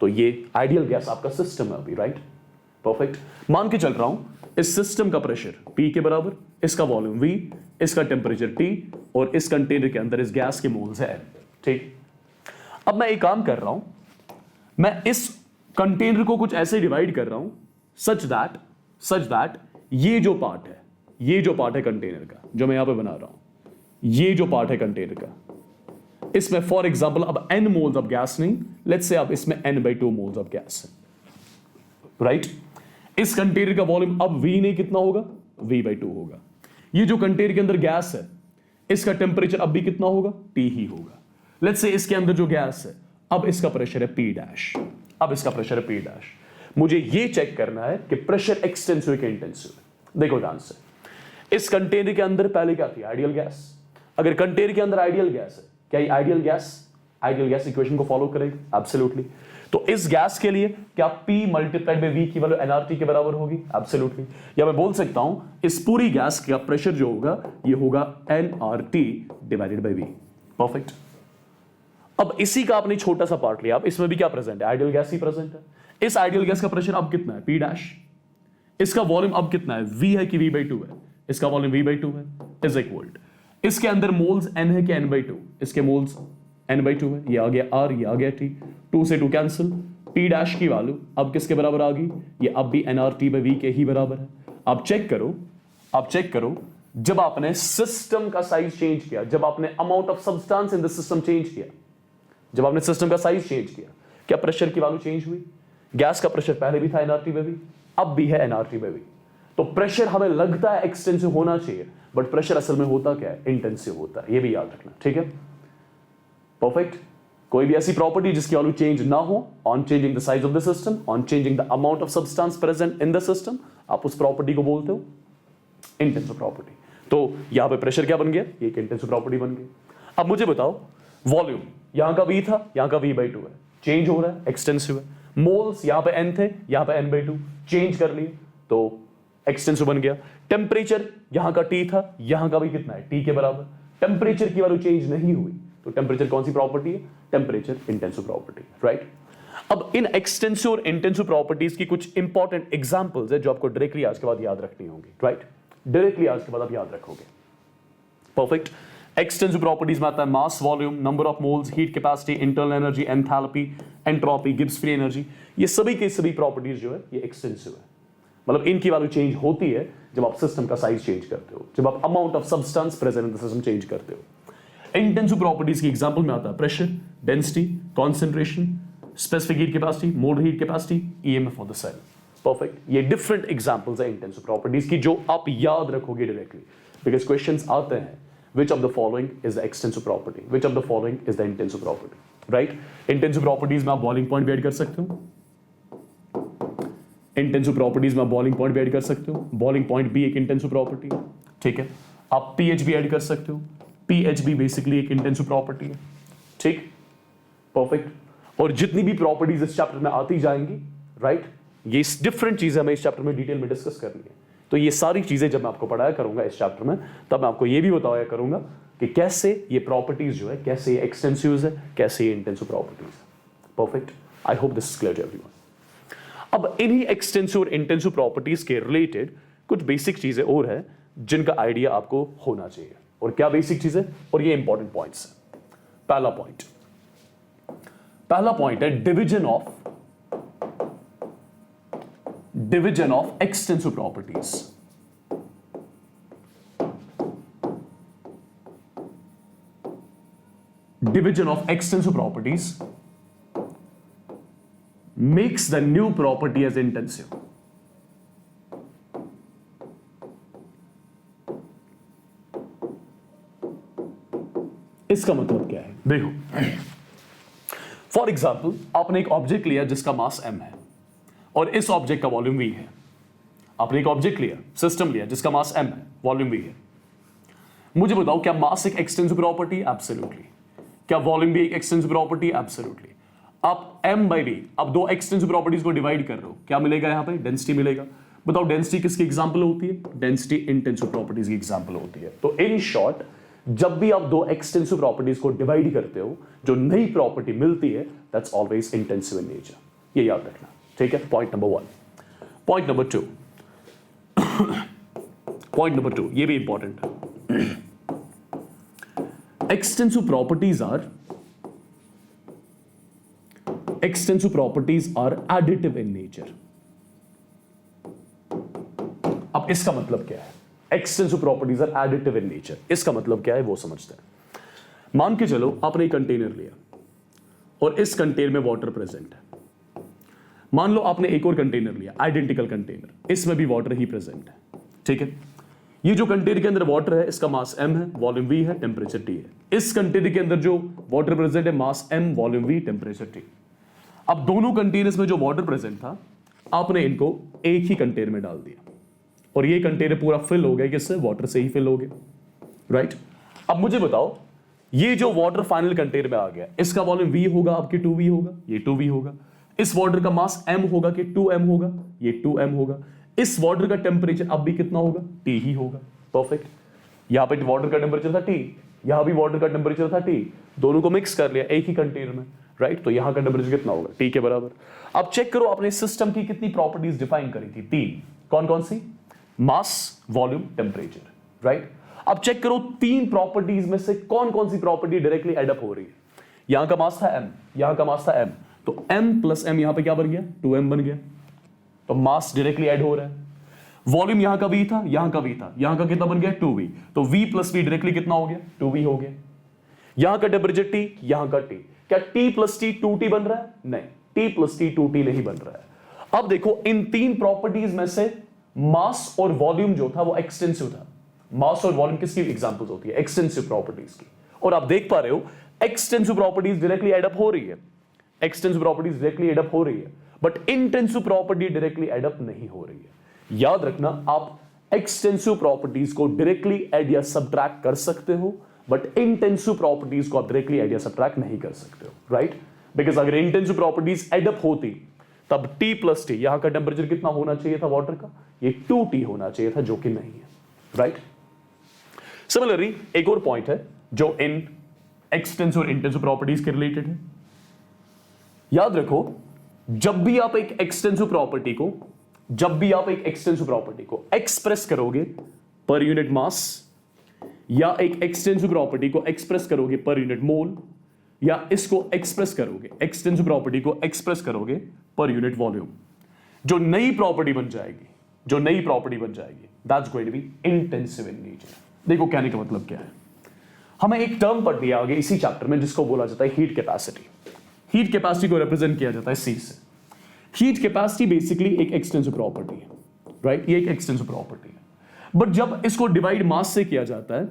तो ये आइडियल गैस आपका सिस्टम है अभी, राइट? परफेक्ट। मान के चल रहा हूं इस सिस्टम का प्रेशर P के बराबर, इसका वॉल्यूम V, इसका टेम्परेचर T, और इस कंटेनर के अंदर इस गैस के मोल्स है, ठीक? अब मैं एक काम कर रहा हूं, मैं इस कंटेनर को कुछ ऐसे डिवाइड कर रहा हूं सच दैट ये जो पार्ट है, ये जो पार्ट है कंटेनर का जो मैं यहां पे बना रहा हूं, ये जो पार्ट है कंटेनर का, इसमें फॉर एग्जांपल अब n मोल्स ऑफ गैस नहीं, लेट्स से अब इसमें n/2 मोल्स ऑफ गैस है, राइट? इस कंटेनर का वॉल्यूम अब V नहीं कितना होगा? V/2 होगा। ये जो कंटेनर के अंदर गैस है, इसका टेम्परेचर अब भी कितना होगा? T ही होगा। लेट्स से इसके अंदर जो गैस है, अब इसका प्रेशर है P', अब इसका प्रेशर है P'। मुझे ये चेक करना है कि प्रेशर एक्सटेंसिव है कि इंटेंसिव है। देखो ध्यान से, इस कंटेनर के अंदर पहले क्या थी? Ideal gas. अगर कंटेनर के अंदर आइडियल गैस है, क्या ये आइडियल गैस इक्वेशन को फॉलो करेगी? एब्सोल्युटली। तो इस गैस के लिए क्या P मल्टीप्लाइड बाय V की वैल्यू nRT के बराबर होगी? एब्सोल्युटली। या मैं बोल सकता हूं इस पूरी गैस का प्रेशर जो होगा ये होगा nRT divided by V। Perfect. अब इसी का आपने छोटा सा पार्ट लिया, अब इसमें भी क्या प्रेजेंट है? आइडियल गैस ही प्रेजेंट है। इस आइडियल गैस का प्रेशर अब कितना है? P'। इसका वॉल्यूम अब कितना है? V है कि V/2 है? इसका वॉल्यूम V/2 है, इज इक्वल। इसके अंदर मोल्स n है कि n/2? इसके मोल्स n/2 है। ये आ गया R, ये आ गया T, 2 से 2 कैंसिल। P' की वैल्यू अब किसके बराबर आ गई? ये अब भी nRT बाय V के ही बराबर है। आप चेक करो, जब आपने सिस्टम का साइज चेंज किया, जब आपने amount of substance in the system change किया, जब आपने सिस्टम का साइज चेंज किया, क्या प्रेशर की वैल्यू चेंज हुई? गैस का प्रेशर पहले भी था nRT बाय V, अब भी है nRT बाय V। तो प्रेशर हमें लगता है एक्सटेंसिव होना चाहिए, बट प्रेशर असल में होता क्या है? इंटेंसिव होता है। ये भी याद रखना, ठीक है? परफेक्ट। कोई भी ऐसी प्रॉपर्टी जिसकी वैल्यू चेंज ना हो on changing the size of the system, on changing the amount of substance present in the system, आप उस प्रॉपर्टी को बोलते हो इंटेंसिव प्रॉपर्टी। तो यहां पे प्रेशर क्या बन गया? ये एक इंटेंसिव प्रॉपर्टी बन गई। अब मुझे बताओ, वॉल्यूम यहां का V था, यहां का V/2 है, चेंज हो रहा है, एक्सटेंसिव है। मोल्स यहां पे n थे, यहां पे n/2, चेंज कर लिए तो एक्सटेंसिव बन गया। टेम्परेचर यहां का T था, यहां का भी कितना है? T के बराबर। टेम्परेचर की वैल्यू चेंज नहीं हुई, तो टेम्परेचर कौन सी प्रॉपर्टी है? Temperature intensive property, right? अब इन एक्सटेंसिव और इंटेंसिव प्रॉपर्टीज की कुछ इंपॉर्टेंट एग्जांपल्स है जो आपको डायरेक्टली आज के बाद याद रखनी होगी, राइट? डायरेक्टली आज के बाद आप याद रखोगे। परफेक्ट। एक्सटेंसिव प्रॉपर्टीज में आता है mass, volume, number of moles, heat capacity, internal energy, enthalpy, entropy, Gibbs free energy. ये सभी की सभी प्रॉपर्टीज जो है ये एक्सटेंसिव है। मतलब इनकी वैल्यू चेंज होती है जब आप सिस्टम का साइज चेंज करते हो, जब आप amount of substance present in the system change करते हो। इंटेंसिव प्रॉपर्टीज की एग्जांपल में आता है pressure, density, concentration, specific heat capacity, molar heat capacity, EMF of the cell. Perfect. ये डिफरेंट एग्जांपल्स है इंटेंसिव प्रॉपर्टीज की जो आप याद रखोगे डायरेक्टली, बिकॉज क्वेश्चंस आते हैं which of the following is the extensive property, which of the following is the intensive property, right? Intensive properties में आप boiling point भी ऐड कर सकते हो, intensive properties में आप boiling point भी ऐड कर सकते हो, boiling point भी एक intensive property है, ठीक है? आप pH भी ऐड कर सकते हो, pH भी basically एक intensive property है, ठीक? Perfect। और जितनी भी प्रॉपर्टीज इस चैप्टर में आती जाएंगी, राइट? ये डिफरेंट चीजें हमें इस चैप्टर में डिटेल में डिस्कस करनी है। तो ये सारी चीजें जब मैं आपको पढ़ाया करूंगा इस चैप्टर में, तब मैं आपको ये भी बताया करूंगा कि कैसे ये प्रॉपर्टीज जो है, कैसे ये एक्सटेंसिव है, कैसे ये इंटेंसिव प्रॉपर्टीज है। Perfect. I hope this is clear to everyone. अब इन्हीं एक्सटेंसिव और इंटेंसिव प्रॉपर्टीज के रिलेटेड कुछ बेसिक चीजें और है जिनका आइडिया आपको होना चाहिए। और क्या बेसिक चीजें, और ये इंपॉर्टेंट पॉइंट्स है। पहला पॉइंट है division of extensive properties. Division of extensive properties makes the new property as intensive. इसका मतलब क्या है, देखो फॉर एग्जाम्पल आपने एक ऑब्जेक्ट लिया जिसका मास m है और इस ऑब्जेक्ट का वॉल्यूम v है। आपने एक ऑब्जेक्ट लिया, सिस्टम लिया जिसका मास m है, वॉल्यूम v है। मुझे बताओ क्या मास एक एक्सटेंसिव प्रॉपर्टी? एब्सोल्युटली। क्या वॉल्यूम भी एक एक्सटेंसिव प्रॉपर्टी? एब्सोल्युटली। आप m बाई v, अब दो एक्सटेंसिव प्रॉपर्टीज को डिवाइड कर रहे हो, क्या मिलेगा यहां पे? डेंसिटी मिलेगा। बताओ डेंसिटी किसकी एग्जांपल होती है? डेंसिटी इंटेंसिव प्रॉपर्टीज की एग्जांपल होती है। तो इन शॉर्ट जब भी आप दो एक्सटेंसिव प्रॉपर्टीज को डिवाइड करते हो, जो नई प्रॉपर्टी मिलती है that's always intensive in nature. ये याद रखना, ठीक है? Point number 1। Point number 2, point number 2 ये भी इंपॉर्टेंट है। extensive properties are additive in nature. अब इसका मतलब क्या है? Extensive properties are additive in nature. इसका मतलब क्या है वो समझते हैं। मान के चलो आपने एक कंटेनर लिया और इस कंटेनर में वाटर प्रेजेंट है। मान लो आपने एक और कंटेनर लिया, आइडेंटिकल कंटेनर, इसमें भी वाटर ही प्रेजेंट है, ठीक है? ये जो कंटेनर के अंदर वाटर है इसका मास m है, वॉल्यूम v है, टेंपरेचर t है। इस कंटेनर के अंदर जो वाटर प्रेजेंट है मास m, volume v, temperature t। अब दोनों कंटेनर्स में जो वाटर प्रेजेंट था आपने इनको एक ही कंटेनर में डाल दिया और ये कंटेनर पूरा फिल हो गया, किससे? वाटर से ही फिल हो गया, राइट? अब मुझे बताओ ये जो वाटर फाइनल कंटेनर में आ गया इसका वॉल्यूम v होगा आपके 2v होगा, ये 2v होगा। इस वाटर का मास m होगा कि 2m होगा, ये 2m होगा। इस वाटर का टेंपरेचर अब भी कितना होगा? T ही होगा। परफेक्ट। यहां पे वाटर का टेंपरेचर था T, यहां भी वाटर का टेंपरेचर था T, दोनों को मिक्स कर लिया एक ही कंटेनर में, राइट? तो यहां का टेंपरेचर कितना होगा? T के बराबर। अब चेक करो आपने सिस्टम की कितनी प्रॉपर्टीज डिफाइन करी थी? 3। कौन कौन सी? मास, वॉल्यूम, टेंपरेचर, राइट? अब चेक करो 3 प्रॉपर्टीज में से कौन कौन सी प्रॉपर्टी डायरेक्टली एड अप हो रही है। यहां का मास था m, यहां का मास था m, तो m प्लस m यहां पे क्या बन गया? 2m बन गया। तो मास डायरेक्टली ऐड हो रहा है। वॉल्यूम यहां का v था, यहां का v था, यहां का कितना बन गया? 2v। तो v प्लस v डायरेक्टली कितना हो गया? 2v हो गया। यहां का टेंपरेचर t, यहां का t, क्या t प्लस t 2t बन रहा है? नहीं, t प्लस t 2t नहीं बन रहा है। अब देखो इन 3 प्रॉपर्टीज में से मास और वॉल्यूम जो था वो एक्सटेंसिव था। मास और वॉल्यूम किसकी एग्जांपल्स होती है? एक्सटेंसिव प्रॉपर्टीज की। और आप देख पा रहे हो extensive properties directly add up हो रही है, extensive properties directly add up हो रही है, but intensive property directly add up नहीं हो रही है। याद रखना आप एक्सटेंसिव प्रॉपर्टीज को डायरेक्टली ऐड या सब्ट्रैक्ट कर सकते हो, बट इंटेंसिव प्रॉपर्टीज को आप डायरेक्टली ऐड या सब्ट्रैक्ट नहीं कर सकते हो, राइट? बिकॉज अगर इंटेंसिव प्रॉपर्टीज एड अप होती तब T प्लस T, यहां का टेंपरेचर कितना होना चाहिए था वाटर का? ये 2T होना चाहिए था, जो कि नहीं है, राइट? सिमिलरली एक और पॉइंट है जो इन एक्सटेंसिव और इंटेंसिव प्रॉपर्टीज के रिलेटेड है। याद रखो जब भी आप एक एक्सटेंसिव प्रॉपर्टी को एक्सप्रेस करोगे पर यूनिट मास, या एक एक्सटेंसिव प्रॉपर्टी को एक्सप्रेस करोगे पर यूनिट मोल, या इसको एक्सप्रेस करोगे, एक्सटेंसिव प्रॉपर्टी को एक्सप्रेस करोगे पर यूनिट वॉल्यूम, जो नई प्रॉपर्टी बन जाएगी that's going to be intensive in nature. देखो कहने का मतलब क्या है, हमें एक टर्म पढ़नी है आगे इसी चैप्टर में जिसको बोला जाता है हीट कैपेसिटी। हीट कैपेसिटी को रिप्रेजेंट किया जाता है C से। हीट कैपेसिटी बेसिकली एक एक्सटेंसिव प्रॉपर्टी है, राइट? ये एक एक्सटेंसिव प्रॉपर्टी है, बट जब इसको डिवाइड मास से किया जाता है,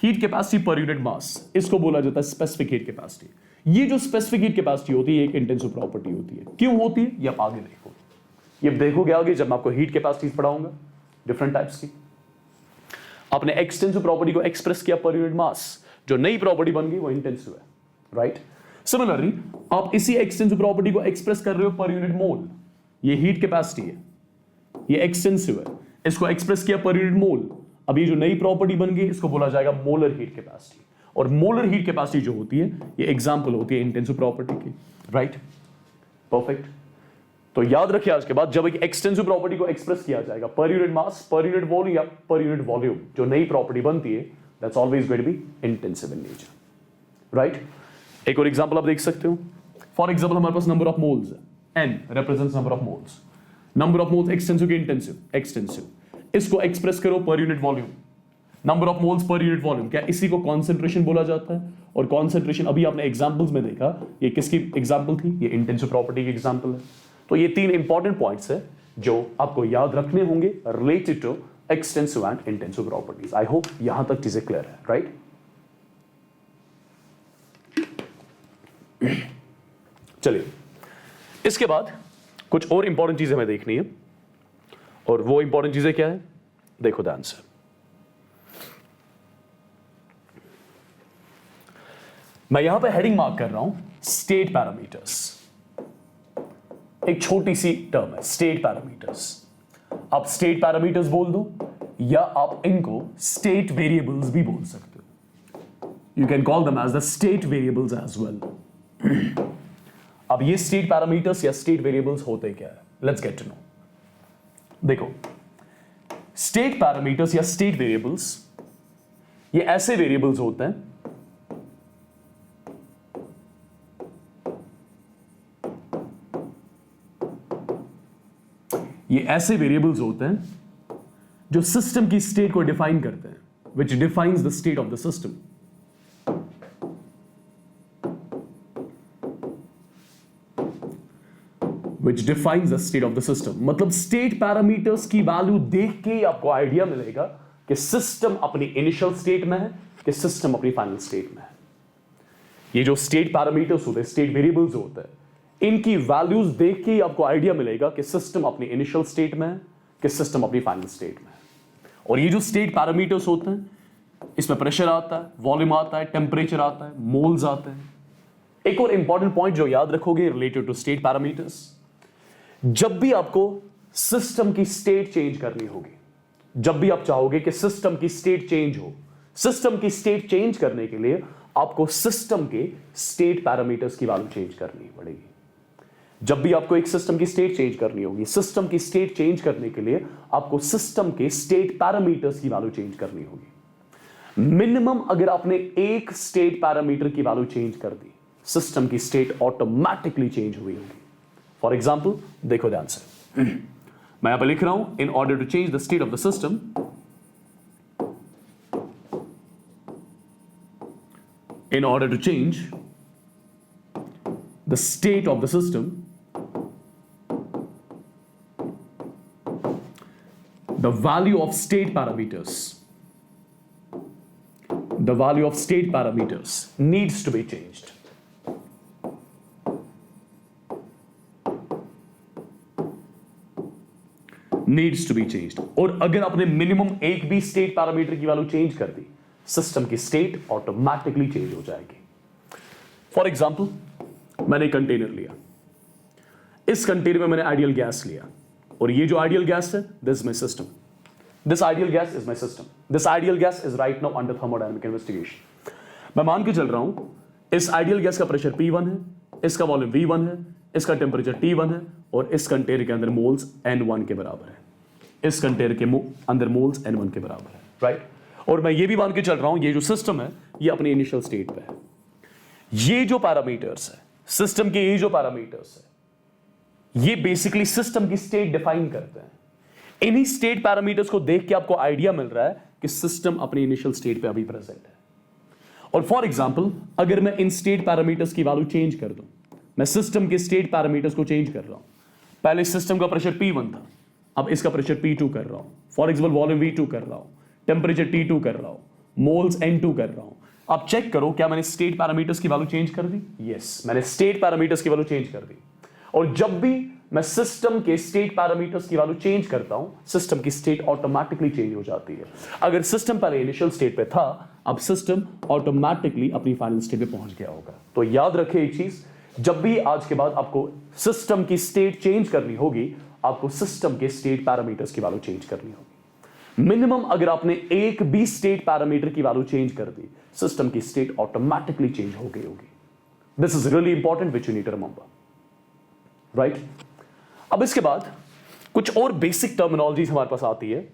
heat capacity per unit mass, इसको बोला जाता है स्पेसिफिक हीट कैपेसिटी। ये जो स्पेसिफिक हीट कैपेसिटी होती है एक इंटेंसिव प्रॉपर्टी होती है। क्यों होती है ये आप आगे देखोगे, ये देखोगे आगे जब मैं आपको हीट कैपेसिटीज पढ़ाऊंगा डिफरेंट टाइप्स की। आपने एक्सटेंसिव प्रॉपर्टी को एक्सप्रेस किया पर यूनिट मास, जो नई प्रॉपर्टी बन गई वो इंटेंसिव है, राइट? सिमिलरली आप इसी एक्सटेंसिव प्रॉपर्टी को एक्सप्रेस कर रहे हो पर यूनिट मोल, ये हीट कैपेसिटी है, ये एक्सटेंसिव है, इसको एक्सप्रेस किया पर यूनिट मोल। अब ये जो नई प्रॉपर्टी बन गई इसको बोला जाएगा मोलर हीट कैपेसिटी, और मोलर हीट कैपेसिटी जो होती है ये एग्जांपल होती है इंटेंसिव प्रॉपर्टी की, राइट? परफेक्ट। तो याद रखिए आज के बाद जब एक एक्सटेंसिव प्रॉपर्टी को एक्सप्रेस किया जाएगा per unit mass, per unit volume या पर यूनिट वॉल्यूम, जो नई प्रॉपर्टी बनती है that's always going to be intensive in nature, right. एक और एग्जांपल आप देख सकते हो। फॉर एग्जांपल हमारे पास नंबर ऑफ मोल्स है, n represents number of moles, number of moles extensive की इंटेंसिव, एक्सटेंसिव, इसको एक्सप्रेस करो per unit volume, number of moles per unit volume, क्या इसी को कॉन्सेंट्रेशन बोला जाता है। और कॉन्सेंट्रेशन अभी आपने एग्जांपल्स में देखा, ये किसकी एग्जांपल थी, ये इंटेंसिव प्रॉपर्टी की एग्जांपल है। तो ये तीन इंपॉर्टेंट पॉइंट्स है जो आपको याद रखने होंगे related to extensive and intensive properties. I hope यहां तक चीजें क्लियर है, राइट। चलिए इसके बाद कुछ और इंपॉर्टेंट चीजें हमें देखनी है, और वो इंपॉर्टेंट चीजें क्या है, देखो ध्यान से। मैं यहां पे हेडिंग मार्क कर रहा हूं स्टेट पैरामीटर्स, एक छोटी सी टर्म है स्टेट पैरामीटर्स। आप स्टेट पैरामीटर्स बोल दो या आप इनको स्टेट वेरिएबल्स भी बोल सकते हो, you can call them as the state variables as well. अब ये स्टेट पैरामीटर्स या स्टेट वेरिएबल्स होते क्या है, लेट्स गेट टू नो। देखो स्टेट पैरामीटर्स या स्टेट वेरिएबल्स ये ऐसे वेरिएबल्स होते हैं जो सिस्टम की स्टेट को डिफाइन करते हैं, which defines the state of the system. Which defines the state of the system, मतलब स्टेट पैरामीटर्स की वैल्यू देख के आपको आइडिया मिलेगा कि सिस्टम अपनी इनिशियल स्टेट में है कि सिस्टम अपनी फाइनल स्टेट में है। ये जो स्टेट पैरामीटर्स होते हैं, स्टेट वेरिएबल्स होते हैं, इनकी वैल्यूज देख के ही आपको आइडिया मिलेगा कि सिस्टम अपनी इनिशियल स्टेट में है कि सिस्टम अपनी फाइनल स्टेट में है। और ये जो स्टेट पैरामीटर्स होते हैं, इसमें प्रेशर आता है, वॉल्यूम आता है, टेम्परेचर आता है, मोल्स आते हैं। एक और इंपॉर्टेंट पॉइंट जो याद रखोगे रिलेटेड टू स्टेट पैरामीटर्स, जब भी आपको सिस्टम की स्टेट चेंज करनी होगी, जब भी आप चाहोगे कि सिस्टम की स्टेट चेंज हो, सिस्टम की स्टेट चेंज करने के लिए आपको सिस्टम के स्टेट पैरामीटर्स की वैल्यू चेंज करनी पड़ेगी। जब भी आपको एक सिस्टम की स्टेट चेंज करनी होगी, सिस्टम की स्टेट चेंज करने के लिए आपको सिस्टम के स्टेट पैरामीटर्स की वैल्यू चेंज करनी होगी। मिनिमम अगर आपने एक स्टेट पैरामीटर की वैल्यू चेंज कर दी, सिस्टम की स्टेट ऑटोमेटिकली चेंज हुई होगी। फॉर एग्जाम्पल देखो ध्यान से, मैं यहां पर लिख रहा हूं in order to change the state of the system, in order to change the state of the system, the value of state parameters needs to be changed. Needs to be changed. और अगर आपने minimum एक भी state parameter की value change कर दी, system की state automatically change हो जाएगी। फॉर एग्जाम्पल मैंने कंटेनर लिया, इस कंटेनर में मैंने आइडियल गैस लिया, और ये जो आइडियल गैस है, this my system, this ideal gas is my system, this ideal gas is right now under thermodynamic investigation. मैं मान के चल रहा हूं इस आइडियल गैस का प्रेशर P1 है, इसका वॉल्यूम V1 है, इसका टेम्परेचर T1 है, और इस कंटेनर के अंदर मोल्स N1 के बराबर है, इस कंटेनर के अंदर मोल्स N1 के बराबर है, राइट। और मैं ये भी मान के चल रहा हूं ये जो सिस्टम है ये अपनी इनिशियल स्टेट पे है। ये जो पैरामीटर्स है सिस्टम के, ये जो पैरामीटर्स है ये बेसिकली सिस्टम की स्टेट डिफाइन करते हैं। इन्हीं स्टेट पैरामीटर्स को देख के आपको आइडिया मिल रहा है कि सिस्टम अपनी इनिशियल स्टेट पे अभी प्रेजेंट है। और फॉर एग्जांपल अगर मैं इन स्टेट पैरामीटर्स की वैल्यू चेंज कर दूं, मैं सिस्टम के स्टेट पैरामीटर्स को चेंज कर रहा हूं, पहले सिस्टम का प्रेशर P1 था, अब इसका प्रेशर P2 कर रहा हूं, फॉर एग्जांपल वॉल्यूम V2 कर रहा हूं, टेम्परेचर T2 कर रहा हूं, मोल्स N2 कर रहा हूं। आप चेक करो क्या मैंने स्टेट पैरामीटर्स की वैल्यू चेंज कर दी? यस, मैंने स्टेट पैरामीटर्स की वैल्यू चेंज कर दी। और जब भी मैं सिस्टम के स्टेट पैरामीटर्स की वैल्यू चेंज करता हूं, सिस्टम की स्टेट ऑटोमेटिकली चेंज हो जाती है। अगर सिस्टम पहले इनिशियल स्टेट पे था, अब सिस्टम ऑटोमेटिकली अपनी फाइनल स्टेट पे पहुंच गया होगा। तो याद रखिए एक चीज, जब भी आज के बाद आपको सिस्टम की स्टेट चेंज करनी होगी, आपको सिस्टम के स्टेट पैरामीटर्स की वैल्यू चेंज करनी होगी। मिनिमम अगर आपने एक भी स्टेट पैरामीटर की वैल्यू चेंज कर दी, सिस्टम की स्टेट ऑटोमेटिकली चेंज हो गई होगी। This is really important which you need to remember, right. अब इसके बाद कुछ और बेसिक टर्मिनोलॉजीज हमारे पास आती है।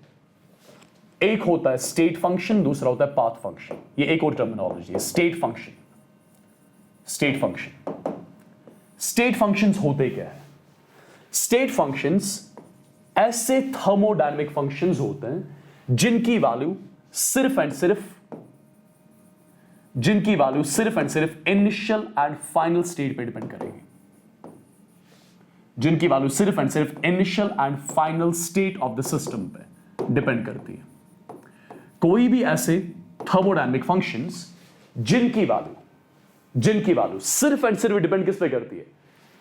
एक होता है स्टेट फंक्शन, दूसरा होता है पाथ फंक्शन। ये एक और टर्मिनोलॉजी है, state function. State function, state functions होते क्या है? स्टेट फंक्शंस ऐसे थर्मोडायनेमिक फंक्शंस होते हैं जिनकी वैल्यू सिर्फ एंड सिर्फ इनिशियल एंड फाइनल स्टेट पे डिपेंड करेगी। जिनकी वैल्यू सिर्फ एंड सिर्फ initial and final state of the system पे डिपेंड करती है। कोई भी ऐसे थर्मोडायनेमिक फंक्शंस जिनकी वैल्यू सिर्फ एंड सिर्फ डिपेंड किस पे करती है?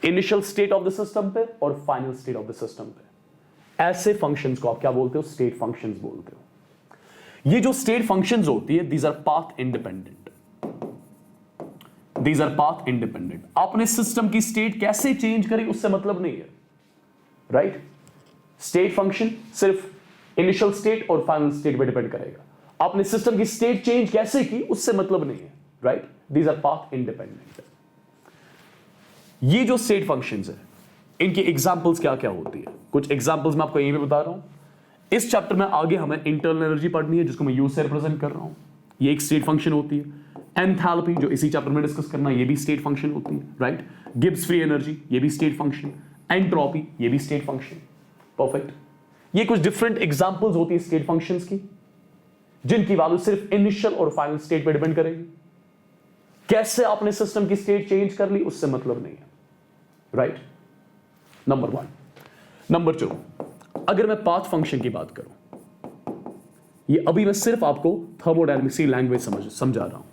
Initial state of the system पे और final state of the system पे। ऐसे फंक्शंस को आप क्या बोलते हो? स्टेट फंक्शंस बोलते हो। ये जो स्टेट फंक्शंस होती है, these our path independent. These our path independent. आपने सिस्टम की स्टेट कैसे चेंज करी उससे मतलब नहीं है, राइट? स्टेट फंक्शन सिर्फ इनिशियल स्टेट और फाइनल स्टेट पे डिपेंड करेगा। आपने सिस्टम की स्टेट चेंज कैसे की उससे मतलब नहीं है, right? These our path independent. ये जो स्टेट फंक्शंस है, इनकी एग्जांपल्स क्या क्या होती है? कुछ एग्जांपल्स मैं आपको यहीं पे बता रहा हूं। इस चैप्टर में आगे हमें इंटरनल एनर्जी पढ़नी है, जिसको मैं यू से रिप्रेजेंट कर रहा हूं। ये एक स्टेट फंक्शन होती है। एंथैल्पी, जो इसी चैप्टर में डिस्कस करना है, ये भी स्टेट फंक्शन होती है, राइट? गिब्स फ्री एनर्जी, ये भी स्टेट फंक्शन। एंट्रोपी, ये भी स्टेट फंक्शन। परफेक्ट। ये कुछ डिफरेंट एग्जांपल्स होती है स्टेट फंक्शंस की, जिनकी वैल्यू सिर्फ इनिशियल और फाइनल स्टेट पे डिपेंड करेगी। कैसे आपने सिस्टम की स्टेट चेंज कर ली उससे मतलब नहीं है, राइट? नंबर 1। नंबर 2, अगर मैं पाथ फंक्शन की बात करूं, ये अभी मैं सिर्फ आपको थर्मोडायनेमिक्स की लैंग्वेज समझा रहा हूं।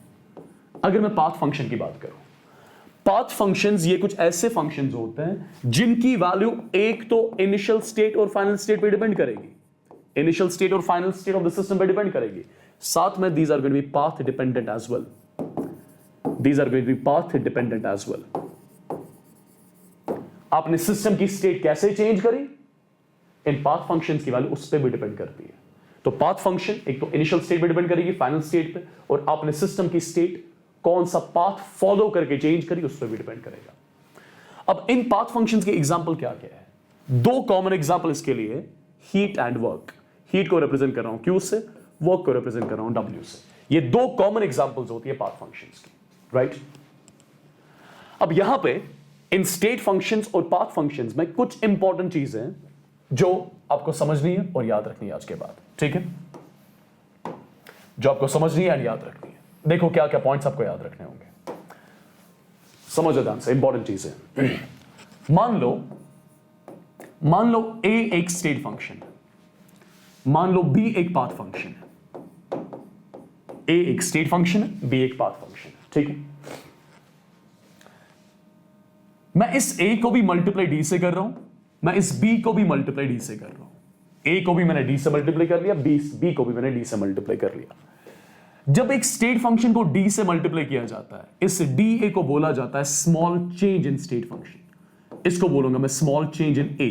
अगर मैं पाथ फंक्शन की बात करूं, पाथ फंक्शंस ये कुछ ऐसे फंक्शंस होते हैं जिनकी वैल्यू एक तो इनिशियल स्टेट और फाइनल स्टेट पे डिपेंड करेगी। इनिशियल स्टेट और final state of the system पे डिपेंड करेगी। साथ में these are going to be path dependent as well. These are going to be path dependent as well. आपने system की स्टेट कैसे चेंज करी, इन पाथ फंक्शंस की वैल्यू उस पर भी डिपेंड करती है। तो पाथ फंक्शन एक तो इनिशियल स्टेट पे डिपेंड करेगी, फाइनल स्टेट पे, और आपने सिस्टम की स्टेट कौन सा पाथ फॉलो करके चेंज करी उस पर भी डिपेंड करेगा। अब इन पाथ फंक्शंस के एग्जांपल क्या क्या है? 2 कॉमन एग्जांपल इसके लिए, हीट एंड वर्क। हीट को रिप्रेजेंट कर रहा हूं Q से, वर्क को रिप्रेजेंट कर रहा हूं W से। ये 2 कॉमन एग्जांपल्स होती है पाथ फंक्शंस की, राइट? अब यहां पे इन स्टेट फंक्शंस और पाथ फंक्शंस में कुछ इंपॉर्टेंट चीजें हैं जो आपको समझनी है और याद रखनी है आज के बाद, ठीक है? जो आपको समझनी है और याद रखनी है। देखो क्या क्या पॉइंट्स आपको याद रखने होंगे, समझो ध्यान से, इंपॉर्टेंट चीजें। मान लो A एक स्टेट फंक्शन है, मान लो B एक पाथ फंक्शन है। A एक स्टेट फंक्शन है, B एक पाथ फंक्शन है, ठीक है? मैं इस A को भी मल्टीप्लाई D से कर रहा हूं, मैं इस B को भी मल्टीप्लाई D से कर रहा हूं। A को भी मैंने D से मल्टीप्लाई कर लिया, B को भी मैंने D से मल्टीप्लाई कर लिया। जब एक स्टेट फंक्शन को D से मल्टीप्लाई किया जाता है, इस DA को बोला जाता है small change in state function. इसको बोलूंगा मैं small change in A।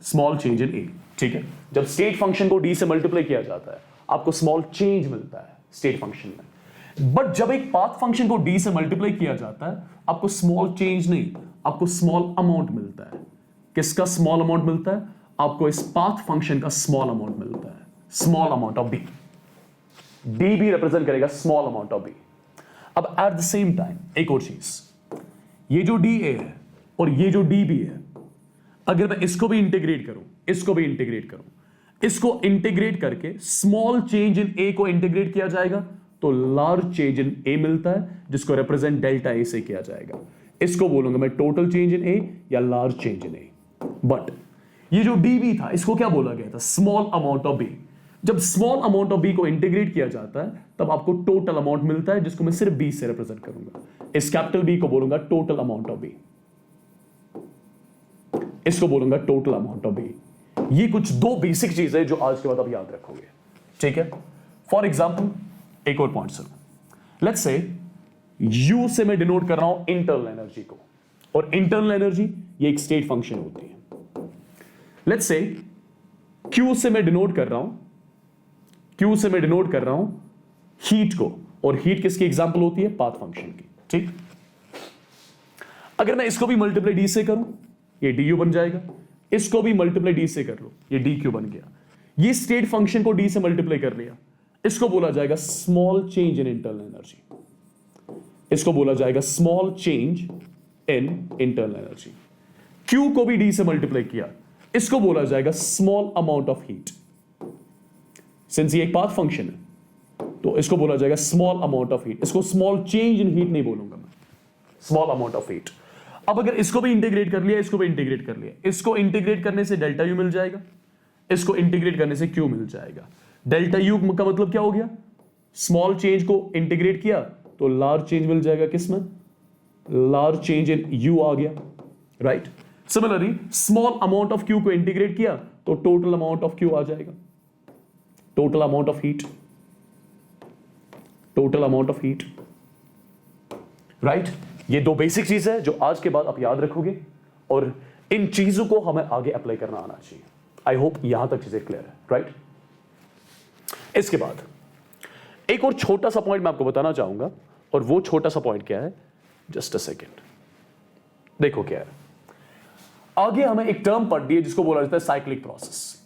Small change in A, ठीक है? जब स्टेट फंक्शन को D से मल्टीप्लाई किया जाता है, आपको स्मॉल चेंज मिलता है स्टेट फंक्शन में। बट जब एक पाथ फंक्शन को D से मल्टीप्लाई किया जाता है, आपको स्मॉल चेंज नहीं, आपको स्मॉल अमाउंट मिलता है। किसका स्मॉल अमाउंट मिलता है? आपको इस पाथ फंक्शन का स्मॉल अमाउंट मिलता है, small amount of B। D भी रिप्रेजेंट करेगा स्मॉल अमाउंट ऑफ B। अब एट द सेम टाइम एक और चीज, ये जो DA है और ये जो DB है, अगर मैं इसको भी इंटीग्रेट करूं, इसको भी इंटीग्रेट करूं, इसको इंटीग्रेट करके स्मॉल चेंज इन A को इंटीग्रेट किया जाएगा तो लार्ज चेंज इन A मिलता है, जिसको रिप्रेजेंट डेल्टा A से किया जाएगा। इसको बोलूंगा मैं टोटल चेंज इन A या large change in A। But ये जो DB था, इसको क्या बोला गया था? Small amount of B। जब स्मॉल अमाउंट ऑफ B को इंटीग्रेट किया जाता है, तब आपको टोटल अमाउंट मिलता है, जिसको मैं सिर्फ B से रिप्रेजेंट करूंगा। इस कैपिटल B को बोलूंगा टोटल अमाउंट ऑफ B, इसको बोलूंगा टोटल अमाउंट ऑफ B। ये कुछ 2 बेसिक चीजें जो आज के बाद आप याद रखोगे, ठीक है? फॉर एग्जाम्पल एक और पॉइंट सुनो। लेट्स से U से मैं डिनोट कर रहा हूं इंटरनल एनर्जी को, और इंटरनल एनर्जी ये एक स्टेट फंक्शन होती है। लेट्स से Q से मैं डिनोट कर रहा हूं हीट को, और हीट किसकी एग्जांपल होती है? पाथ फंक्शन की, ठीक? अगर मैं इसको भी मल्टीप्लाई D से करूं, ये du बन जाएगा, इसको भी मल्टीप्लाई d से कर लो, ये dq बन गया। ये स्टेट फंक्शन को d से मल्टीप्लाई कर लिया, इसको बोला जाएगा small change in internal energy, इसको बोला जाएगा small change in internal energy. q को भी d से मल्टीप्लाई किया, इसको बोला जाएगा small amount of heat. Since ये एक पाथ फंक्शन है तो इसको बोला जाएगा स्मॉल अमाउंट ऑफ हीट, इसको स्मॉल चेंज इन हीट नहीं बोलूंगा मैं, स्मॉल अमाउंट ऑफ हीट। अब अगर इसको भी इंटीग्रेट कर लिया, इसको भी इंटीग्रेट कर लिया, इसको इंटीग्रेट करने से डेल्टा यू मिल जाएगा, इसको इंटीग्रेट करने से क्यू मिल जाएगा। डेल्टा यू का मतलब क्या हो गया, स्मॉल चेंज को इंटीग्रेट किया तो लार्ज चेंज मिल जाएगा, किसमें, लार्ज चेंज इन यू आ गया, right. Similarly small amount of Q को इंटीग्रेट किया तो टोटल अमाउंट ऑफ क्यू आ जाएगा, total amount of heat, total amount of heat, right. ये दो बेसिक चीज है जो आज के बाद आप याद रखोगे और इन चीजों को हमें आगे अप्लाई करना आना चाहिए। आई होप यहां तक चीजें क्लियर है, राइट। इसके बाद एक और छोटा सा पॉइंट मैं आपको बताना चाहूंगा, और वो छोटा सा पॉइंट क्या है, जस्ट अ सेकेंड, देखो क्या है। आगे हमें एक टर्म पढ़ दी है जिसको बोला जाता है साइक्लिक प्रोसेस।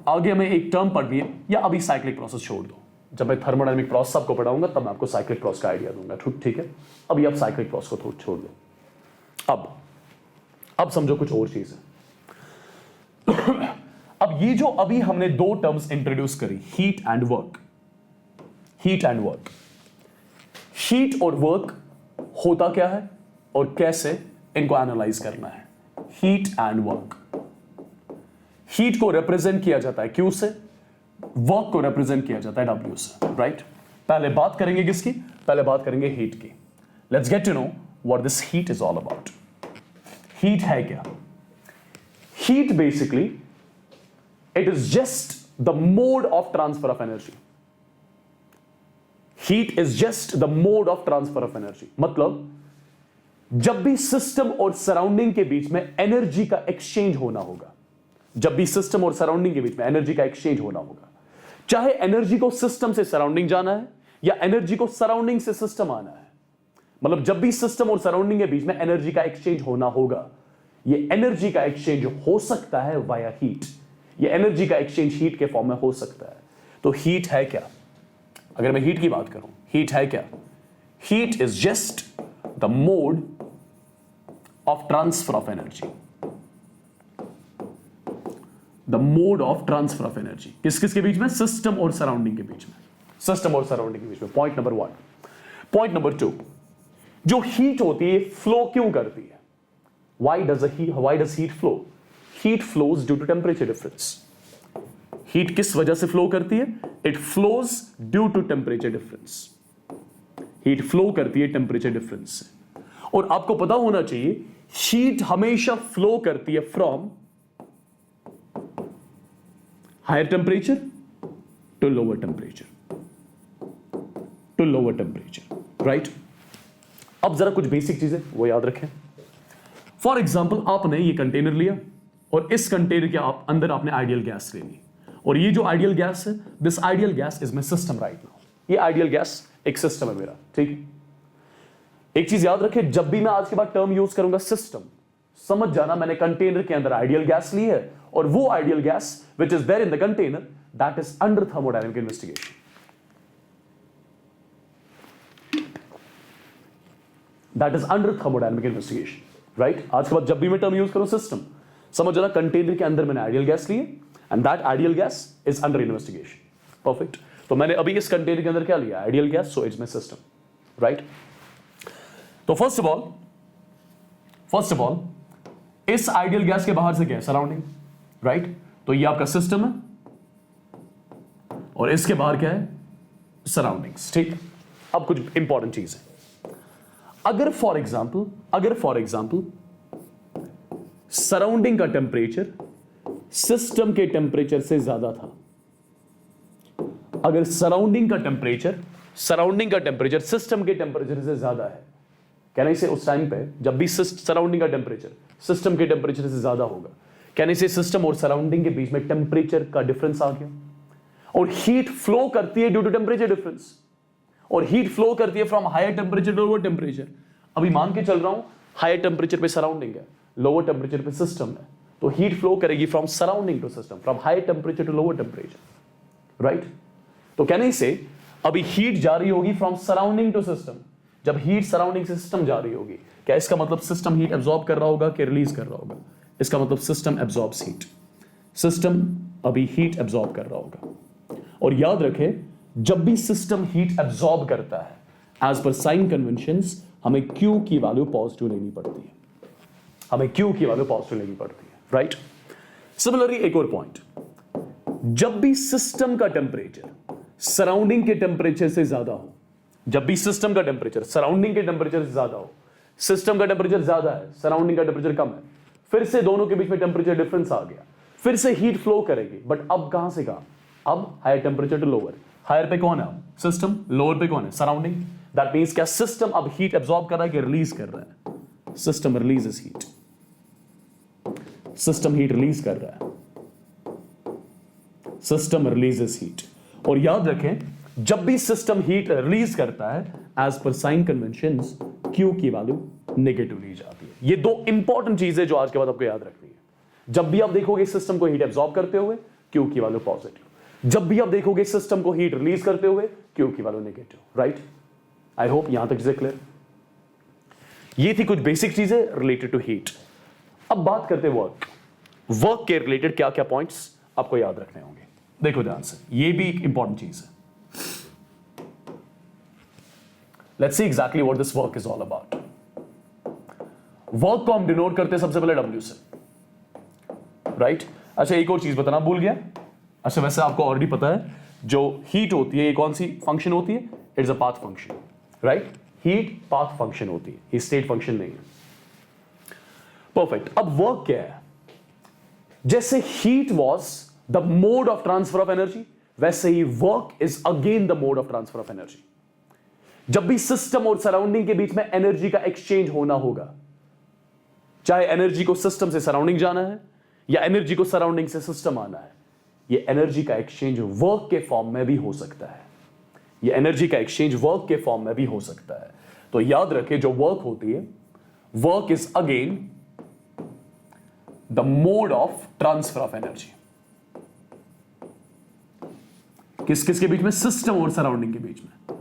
आगे हमें एक टर्म पढ़ दी है, या अभी साइक्लिक प्रोसेस छोड़ दो, जब मैं थर्मोडायनेमिक प्रोसेस आपको पढ़ाऊंगा तब मैं आपको साइक्लिक प्रोसेस का आइडिया दूंगा, ठीक है। अभी आप साइक्लिक प्रोसेस को छोड़ दो। अब समझो कुछ और चीज है। अब ये जो अभी हमने दो टर्म्स इंट्रोड्यूस करी, heat and work, heat and work, heat और वर्क होता क्या है और कैसे इनको एनालाइज करना है। हीट एंड वर्क, हीट को रिप्रेजेंट किया जाता है Q से, वर्क को रिप्रेजेंट किया जाता है W से, राइट। पहले बात करेंगे किसकी, पहले बात करेंगे हीट की। Let's get to know what this heat is all about. Heat है क्या? Heat basically it is just the mode of transfer of energy. Heat is just the mode of transfer of energy, मतलब जब भी system और surrounding के बीच में energy का exchange होना होगा, जब भी सिस्टम और सराउंडिंग के बीच में एनर्जी का एक्सचेंज होना होगा, चाहे एनर्जी को सिस्टम से सराउंडिंग जाना है या एनर्जी को सराउंडिंग से सिस्टम आना है, मतलब जब भी सिस्टम और सराउंडिंग के बीच में एनर्जी का एक्सचेंज होना होगा, ये एनर्जी का एक्सचेंज हो सकता है वाया हीट, ये एनर्जी का एक्सचेंज हीट के फॉर्म में हो सकता है। तो हीट है क्या? अगर मैं हीट की बात करूं, हीट है क्या? Heat is just the mode of transfer of energy, the mode of transfer of energy. किस किस के बीच में? सिस्टम और सराउंडिंग के बीच में, सिस्टम और सराउंडिंग के बीच में। Point number 1। पॉइंट नंबर 2, जो हीट होती है फ्लो क्यों करती है? Why does heat flow? Heat flows due to temperature difference. Heat किस वजह से फ्लो करती है? It flows due to temperature difference. Heat flow करती है टेम्परेचर डिफरेंस से। और आपको पता होना चाहिए हीट हमेशा फ्लो करती है from higher temperature to lower temperature, right. अब जरा कुछ बेसिक चीजें वो याद रखें। फॉर एग्जाम्पल, आपने ये कंटेनर लिया और इस कंटेनर के अंदर आपने आइडियल गैस ले ली, और ये जो आइडियल गैस है, this ideal gas is my system right now. ये आइडियल गैस एक सिस्टम है मेरा, ठीक है। एक चीज याद रखें, जब भी मैं आज के बाद टर्म यूज करूंगा सिस्टम, समझ जाना मैंने कंटेनर के अंदर आइडियल गैस ली है, और वो ideal gas which is there in the container that is under thermodynamic investigation. That is under thermodynamic investigation, right. आज के बाद जब भी मैं टर्म यूज करूं सिस्टम, समझ जाना कंटेनर के अंदर मैंने आइडियल गैस ली है and that ideal gas is under investigation. Perfect. तो मैंने अभी इस कंटेनर के अंदर क्या लिया? Ideal gas, so it's my system, right. तो फर्स्ट ऑफ ऑल इस आइडियल गैस के बाहर से क्या है? Surrounding, right. तो ये आपका सिस्टम है और इसके बाहर क्या है? सराउंडिंग्स, ठीक। अब कुछ इंपॉर्टेंट चीज है। अगर फॉर एग्जाम्पल सराउंडिंग का टेम्परेचर सिस्टम के टेम्परेचर से ज्यादा था, अगर सराउंडिंग का टेम्परेचर सिस्टम के टेम्परेचर से ज्यादा है, कहने से उस टाइम पे जब भी सराउंडिंग का टेम्परेचर सिस्टम के टेम्परेचर से ज्यादा होगा, कहने से सिस्टम और सराउंडिंग के बीच में टेम्परेचर का डिफरेंस आ गया, और हीट फ्लो करती है ड्यू टू टेम्परेचर डिफरेंस, और हीट फ्लो करती है from higher temperature to lower temperature. अभी मान के चल रहा हूं हायर टेम्परेचर पे सराउंडिंग है, लोअर टेम्परेचर पे सिस्टम है, तो हीट फ्लो करेगी from surrounding to system, from higher temperature to lower temperature, right? तो कहने से अभी हीट जा रही होगी फ्रॉम सराउंडिंग टू सिस्टम। जब हीट सराउंडिंग से सिस्टम जा रही होगी, क्या इसका मतलब सिस्टम हीट एब्जॉर्ब कर रहा होगा कि रिलीज कर रहा होगा? इसका मतलब सिस्टम एब्जॉर्ब्स हीट, सिस्टम अभी हीट एब्जॉर्ब कर रहा होगा। और याद रखें, जब भी सिस्टम हीट एब्जॉर्ब करता है, एज पर साइन कन्वेंशंस, हमें Q की वैल्यू पॉजिटिव लेनी पड़ती है, हमें Q की वैल्यू पॉजिटिव लेनी पड़ती है, राइट? सिमिलरली एक और पॉइंट, जब भी सिस्टम का टेम्परेचर सराउंडिंग के टेम्परेचर से ज्यादा हो, जब भी सिस्टम का टेम्परेचर सराउंडिंग के टेम्परेचर से ज्यादा हो, सिस्टम का टेम्परेचर ज्यादा है, सराउंडिंग का टेम्परेचर कम है, फिर से दोनों के बीच में टेम्परेचर डिफरेंस आ गया, फिर से हीट फ्लो करेगी, बट अब कहां से कहां? अब higher temperature to lower. Higher पे कौन है? सिस्टम। लोअर पे कौन है? सराउंडिंग। दैट मींस क्या सिस्टम अब हीट एब्जॉर्ब कर रहा है कि रिलीज कर रहा है? System releases heat, system heat release कर रहा है, सिस्टम रिलीजेस हीट। और याद रखें, जब भी सिस्टम हीट रिलीज करता है, as per sign conventions, Q की वैल्यू नेगेटिव ली जाती है। ये दो इंपॉर्टेंट चीजें जो आज के बाद आपको याद रखनी है। जब भी आप देखोगे सिस्टम को हीट एब्जॉर्ब करते हुए, Q की वैल्यू पॉजिटिव। जब भी आप देखोगे सिस्टम को हीट रिलीज करते हुए, Q की value negative, right? I hope यहां तक चीजें क्लियर। ये थी कुछ बेसिक चीजें रिलेटेड टू हीट। अब बात करते हैं वर्क के रिलेटेड क्या क्या पॉइंट्स आपको याद रखने होंगे। देखो ध्यान से, ये भी एक इंपॉर्टेंट चीज है। Let's see exactly what this work is all about. Work को हम डिनोट करते हैं सबसे पहले W से, राइट? अच्छा, एक और चीज बताना भूल गया। अच्छा, वैसे आपको ऑलरेडी पता है, जो हीट होती है ये कौन सी फंक्शन होती है? It's a path function, right? Heat path function होती है, ये स्टेट फंक्शन नहीं है। परफेक्ट। अब वर्क क्या है? जैसे heat was the mode of transfer of energy, वैसे ही work is again the mode of transfer of energy. जब भी सिस्टम और सराउंडिंग के बीच में एनर्जी का एक्सचेंज होना होगा, चाहे एनर्जी को सिस्टम से सराउंडिंग जाना है या एनर्जी को सराउंडिंग से सिस्टम आना है, ये एनर्जी का एक्सचेंज वर्क के फॉर्म में भी हो सकता है। ये एनर्जी का एक्सचेंज वर्क के फॉर्म में भी हो सकता है। तो याद रखें, जो वर्क होती है, work is again the mode of transfer of energy. किस किस के बीच में? सिस्टम और सराउंडिंग के बीच में।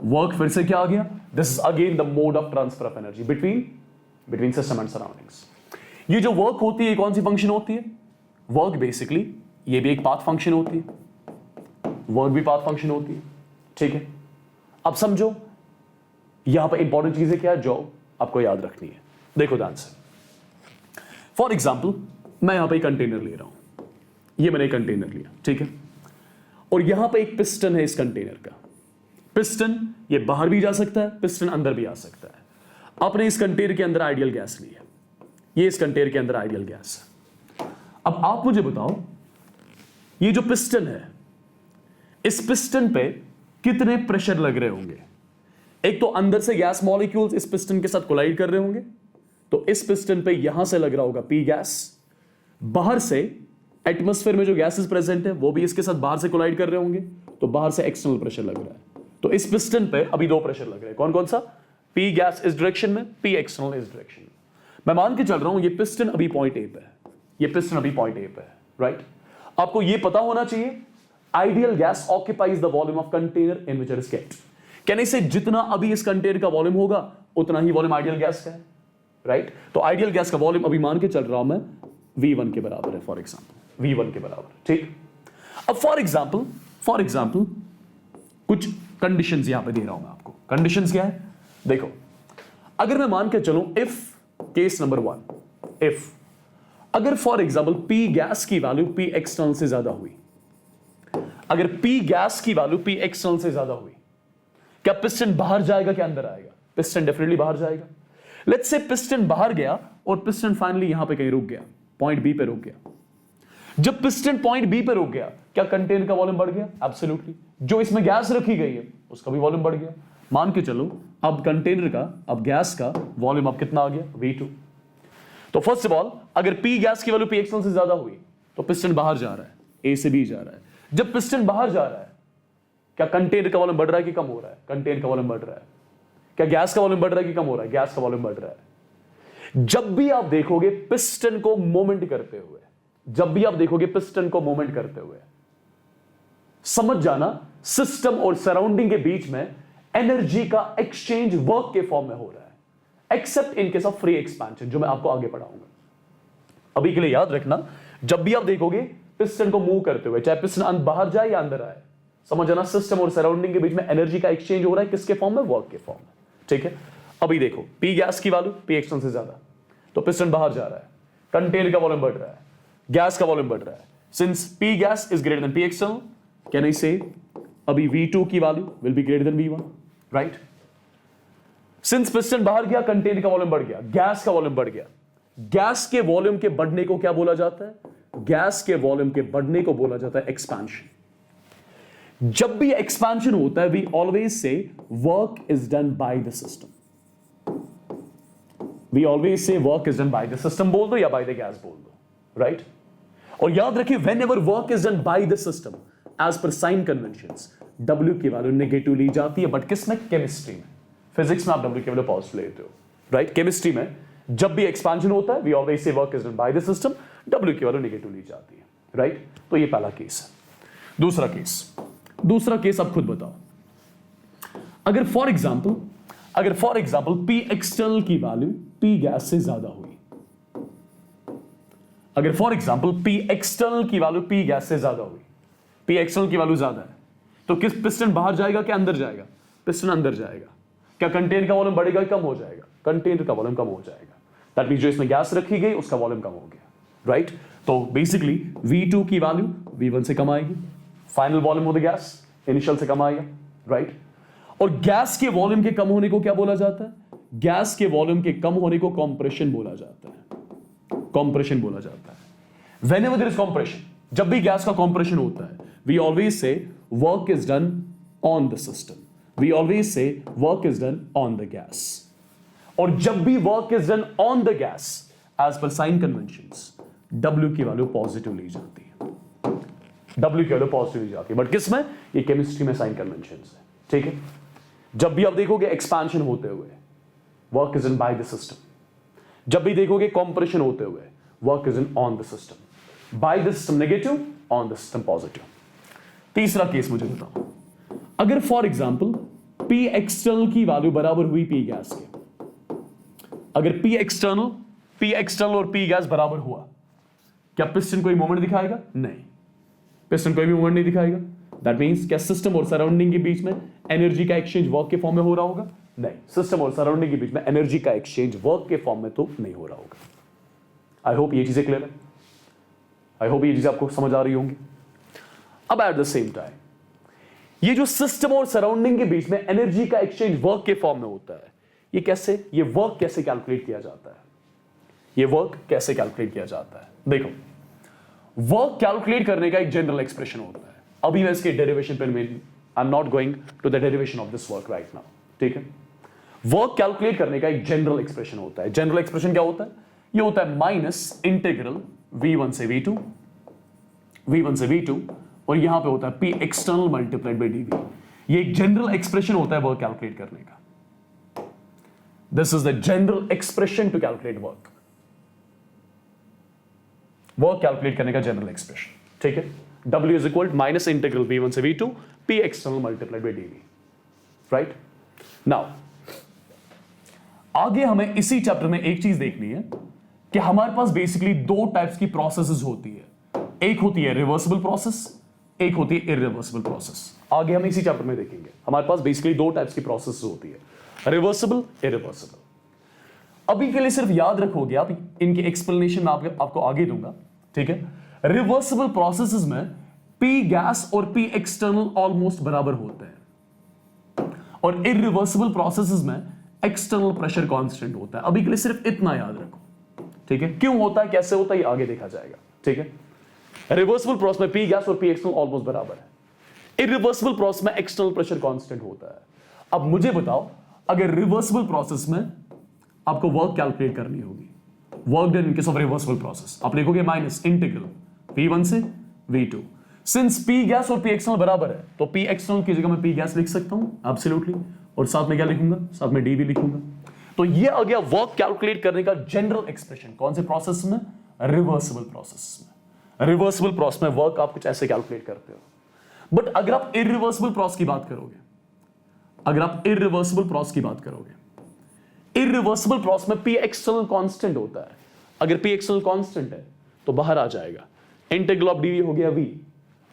वर्क फिर से क्या आ गया? This is again the mode of transfer of energy between system and surroundings. ये जो वर्क होती है, कौन सी फंक्शन होती है? वर्क बेसिकली ये भी एक पाथ फंक्शन होती है, वर्क भी पाथ फंक्शन होती है, ठीक है? अब समझो यहां पर इंपॉर्टेंट चीजें क्या है जो आपको याद रखनी है। देखो ध्यान से, फॉर एग्जाम्पल मैं यहां पर एक कंटेनर ले रहा हूं, ये मैंने एक कंटेनर लिया, ठीक है? और यहां पर एक पिस्टन है इस कंटेनर का। पिस्टन ये बाहर भी जा सकता है, पिस्टन अंदर भी आ सकता है। आपने इस कंटेनर के अंदर आइडियल गैस ली है, ये इस कंटेनर के अंदर आइडियल गैस है। अब आप मुझे बताओ, ये जो पिस्टन है, इस पिस्टन पे कितने प्रेशर लग रहे होंगे? एक तो अंदर से गैस मॉलिक्यूल्स इस पिस्टन के साथ कोलाइड कर रहे होंगे, तो इस पिस्टन पे यहां से लग रहा होगा P गैस। बाहर से एटमॉस्फेयर में जो गैसेस प्रेजेंट है वो भी इसके साथ बाहर से कोलाइड कर रहे होंगे, तो बाहर से एक्सटर्नल प्रेशर लग रहा है। तो इस पिस्टन पे अभी दो प्रेशर लग रहे हैं, कौन कौन सा? P गैस इस डायरेक्शन में, P एक्सटर्नल इस डायरेक्शन में। मैं मान के चल रहा हूं ये पिस्टन अभी पॉइंट ए पे है, ये पिस्टन अभी पॉइंट ए पे है, राइट? आपको ये पता होना चाहिए, ideal gas occupies the volume of container in which it is kept. कहने से जितना अभी इस कंटेनर का वॉल्यूम होगा, उतना ही वॉल्यूम आइडियल गैस का है, राइट? तो आइडियल गैस का वॉल्यूम अभी मान के चल रहा हूं मैं V1 के बराबर है, फॉर एग्जाम्पल V1 के बराबर, ठीक? अब फॉर एग्जाम्पल कुछ कंडीशंस यहां पे दे रहा हूं मैं आपको। कंडीशंस क्या है? देखो, अगर मैं मान के चलूं, इफ केस नंबर 1, इफ अगर फॉर एग्जाम्पल P गैस की वैल्यू P एक्सटर्नल से ज्यादा हुई, अगर P गैस की वैल्यू P एक्सटर्नल से ज्यादा हुई, क्या पिस्टन बाहर जाएगा क्या अंदर आएगा? पिस्टन डेफिनेटली बाहर जाएगा। लेट्स से पिस्टन बाहर गया और पिस्टन फाइनली यहां पे कहीं रुक गया, पॉइंट बी पे रुक गया। जब पिस्टन पॉइंट बी पे रुक गया, क्या कंटेनर का वॉल्यूम बढ़ गया? एब्सोल्युटली। जो इसमें गैस रखी गई है उसका भी वॉल्यूम बढ़ गया। मान के चलो, अब कंटेनर का, अब गैस का वॉल्यूम अब कितना आ गया? V2। तो फर्स्ट ऑफ ऑल, अगर P गैस की वैल्यू P एक्सटर्नल से ज्यादा हुई तो पिस्टन बाहर जा रहा है, A से B जा रहा है। जब पिस्टन बाहर जा रहा है, क्या कंटेनर का वॉल्यूम बढ़ रहा है कि कम हो रहा है? कंटेनर का वॉल्यूम बढ़ रहा है। क्या गैस का वॉल्यूम बढ़ रहा है कि कम हो रहा है? गैस का वॉल्यूम बढ़ रहा है। जब भी आप देखोगे पिस्टन को मूवमेंट करते हुए, जब भी आप देखोगे पिस्टन को मूवमेंट करते हुए, समझ जाना सिस्टम और सराउंडिंग के बीच में एनर्जी का एक्सचेंज वर्क के फॉर्म में हो रहा है, accept in case of free expansion, जो मैं आपको आगे पढ़ाऊंगा। अभी के लिए याद रखना, जब भी आप देखोगे पिस्टन को मूव करते हुए, चाहे पिस्टन बाहर जाए या अंदर आए, समझ जाना सिस्टम और सराउंडिंग के बीच में एनर्जी का एक्सचेंज हो रहा है, किसके फॉर्म में? वर्क के फॉर्म में। ठीक है, अभी देखो पी गैस की वैल्यू पी एक्सटर्नल से ज्यादा, तो पिस्टन बाहर जा रहा है, कंटेनर का वॉल्यूम बढ़ रहा है, गैस का वॉल्यूम बढ़ रहा है। Since P gas is greater than P external, can I से अभी V2 की value will be greater than V1, right? Since piston बाहर गया, कंटेनर का वॉल्यूम बढ़ गया, गैस का वॉल्यूम बढ़ गया। गैस के वॉल्यूम के बढ़ने को क्या बोला जाता है? गैस के वॉल्यूम के बढ़ने को बोला जाता है एक्सपेंशन। जब भी एक्सपेंशन होता है, we always say work is done by the system. We always say work is done by the system बोल दो या बाय द गैस बोल दो, राइट? और याद रखिए, whenever work is done by the system as per sign conventions, W की value negative ली जाती है, बट किसमें? केमिस्ट्री में। फिजिक्स में आप W की वैल्यू पॉजिटिव लेते हो, राइट? केमिस्ट्री में जब भी एक्सपेंशन होता है, we always say work is done by the system, W की वैल्यू नेगेटिव ली जाती है, राइट? तो ये पहला केस है। दूसरा केस आप खुद बताओ। अगर फॉर एग्जांपल P एक्सटर्नल की वैल्यू P गैस से ज्यादा हुई, अगर फॉर एग्जांपल P एक्सटर्नल की वैल्यू P गैस से ज्यादा हुई, P एक्सटर्नल की वैल्यू ज्यादा है, तो किस पिस्टन बाहर जाएगा क्या अंदर जाएगा? पिस्टन अंदर जाएगा। क्या कंटेनर का वॉल्यूम बढ़ेगा, कम हो जाएगा? कंटेनर का वॉल्यूम कम हो जाएगा। दैट मींस जो इसमें गैस रखी गई उसका वॉल्यूम कम हो गया, राइट? तो बेसिकली V2 की वैल्यू V1 से कम आएगी, final volume of the gas initial से कम आएगा, राइट? और गैस के वॉल्यूम के कम होने को क्या बोला जाता है? गैस के वॉल्यूम के कम होने को कंप्रेशन बोला जाता है, कंप्रेशन बोला जाता है। व्हेनेवर देयर इज कंप्रेशन, जब भी गैस का कंप्रेशन होता है, we always say work is done on the system, we always say work is done on the gas. और जब भी work is done on the gas as per sign conventions, W की value positive ली जाती है, W की value positive ली जाती है, बट किस में? ये केमिस्ट्री में साइन कन्वेंशंस है, ठीक है? जब भी आप देखोगे एक्सपेंशन होते हुए, work is done by the system. जब भी देखोगे कंप्रेशन होते हुए, work is done on the system, bye the system negative, on the system positive. तीसरा केस मुझे बताओ, अगर फॉर एग्जांपल P एक्सटर्नल की वैल्यू बराबर हुई P गैस के, अगर P एक्सटर्नल और P गैस बराबर हुआ, क्या पिस्टन कोई मूवमेंट दिखाएगा? नहीं, पिस्टन कोई भी मूवमेंट नहीं दिखाएगा। दैट मींस क्या सिस्टम और सराउंडिंग के बीच में एनर्जी का एक्सचेंज वर्क के फॉर्म में हो रहा होगा? नहीं, सिस्टम और सराउंडिंग के बीच में एनर्जी का एक्सचेंज वर्क के फॉर्म में तो नहीं हो रहा होगा। आई होप ये चीजें क्लियर है, आई होप ये चीजें आपको समझ आ रही होंगी। अब एट द सेम टाइम, ये जो सिस्टम और सराउंडिंग के बीच में एनर्जी का एक्सचेंज वर्क के फॉर्म में होता है, ये वर्क कैसे कैलकुलेट किया जाता है? ये वर्क कैसे कैलकुलेट किया जाता है? देखो, वर्क कैलकुलेट करने का एक जनरल एक्सप्रेशन होता है। अभी मैं इसके डेरिवेशन पर I am not going to the derivation of this work right now, ठीक है? वर्क कैलकुलेट करने का एक जनरल एक्सप्रेशन होता है। जनरल एक्सप्रेशन क्या होता है? ये होता है माइनस इंटीग्रल V1 से V2 और यहां पे होता है P external multiplied by dV। ये एक जनरल एक्सप्रेशन होता है वर्क कैलकुलेट करने का। This is the general expression to calculate work calculate करने का जनरल एक्सप्रेशन, ठीक है? W is equal minus integral V1 से V2 P external multiplied by dV, right? Now आगे हमें इसी चैप्टर में एक चीज देखनी है कि हमारे पास बेसिकली दो टाइप्स की प्रोसेसेस होती है। एक होती है रिवर्सिबल प्रोसेस, एक होती है इरिवर्सिबल प्रोसेस। आगे हम इसी चैप्टर में देखेंगे। हमारे पास बेसिकली दो टाइप्स की प्रोसेस होती है, रिवर्सिबल, इरिवर्सिबल। अभी के लिए सिर्फ याद रखोगे आप, इनकी एक्सप्लेनेशन मैं आपको आगे दूंगा, ठीक है? रिवर्सिबल प्रोसेसेस में P गैस और P एक्सटर्नल ऑलमोस्ट बराबर होते हैं, और इरिवर्सिबल प्रोसेसेस में एक्सटर्नल प्रेशर कांस्टेंट होता है। अभी के लिए सिर्फ इतना याद रखो, ठीक है? क्यों होता है, कैसे होता है, ये आगे देखा जाएगा, ठीक है? रिवर्सिबल प्रोसेस में P गैस और P एक्सटर्नल ऑलमोस्ट बराबर है। इरिवर्सिबल प्रोसेस में एक्सटर्नल प्रेशर कांस्टेंट होता है। अब मुझे बताओ, अगर रिवर्सिबल प्रोसेस में आपको वर्क कैलकुलेट करनी होगी, work done in case of reversible process, आप लिखोगे माइनस इंटीग्रल P1 से V2। सिंस P गैस और P एक्सटर्नल बराबर है, तो P एक्सटर्नल की जगह मैं P गैस लिख सकता हूं एब्सोल्युटली, और साथ में क्या लिखूंगा? साथ में dV लिखूंगा। तो ये आ गया वर्क कैलकुलेट करने का जनरल एक्सप्रेशन। कौन से प्रोसेस में? रिवर्सिबल प्रोसेस में। रिवर्सिबल प्रोसेस में वर्क आप कुछ ऐसे कैलकुलेट करते हो। बट अगर आप इरिवर्सिबल प्रोसेस की बात करोगे, अगर आप इरिवर्सिबल प्रोसेस की बात करोगे, इरिवर्सिबल प्रोसेस में पी एक्सटर्नल कांस्टेंट होता है। अगर पी एक्सटर्नल कांस्टेंट है तो बाहर आ जाएगा, इंटीग्रल ऑफ डीवी हो गया V,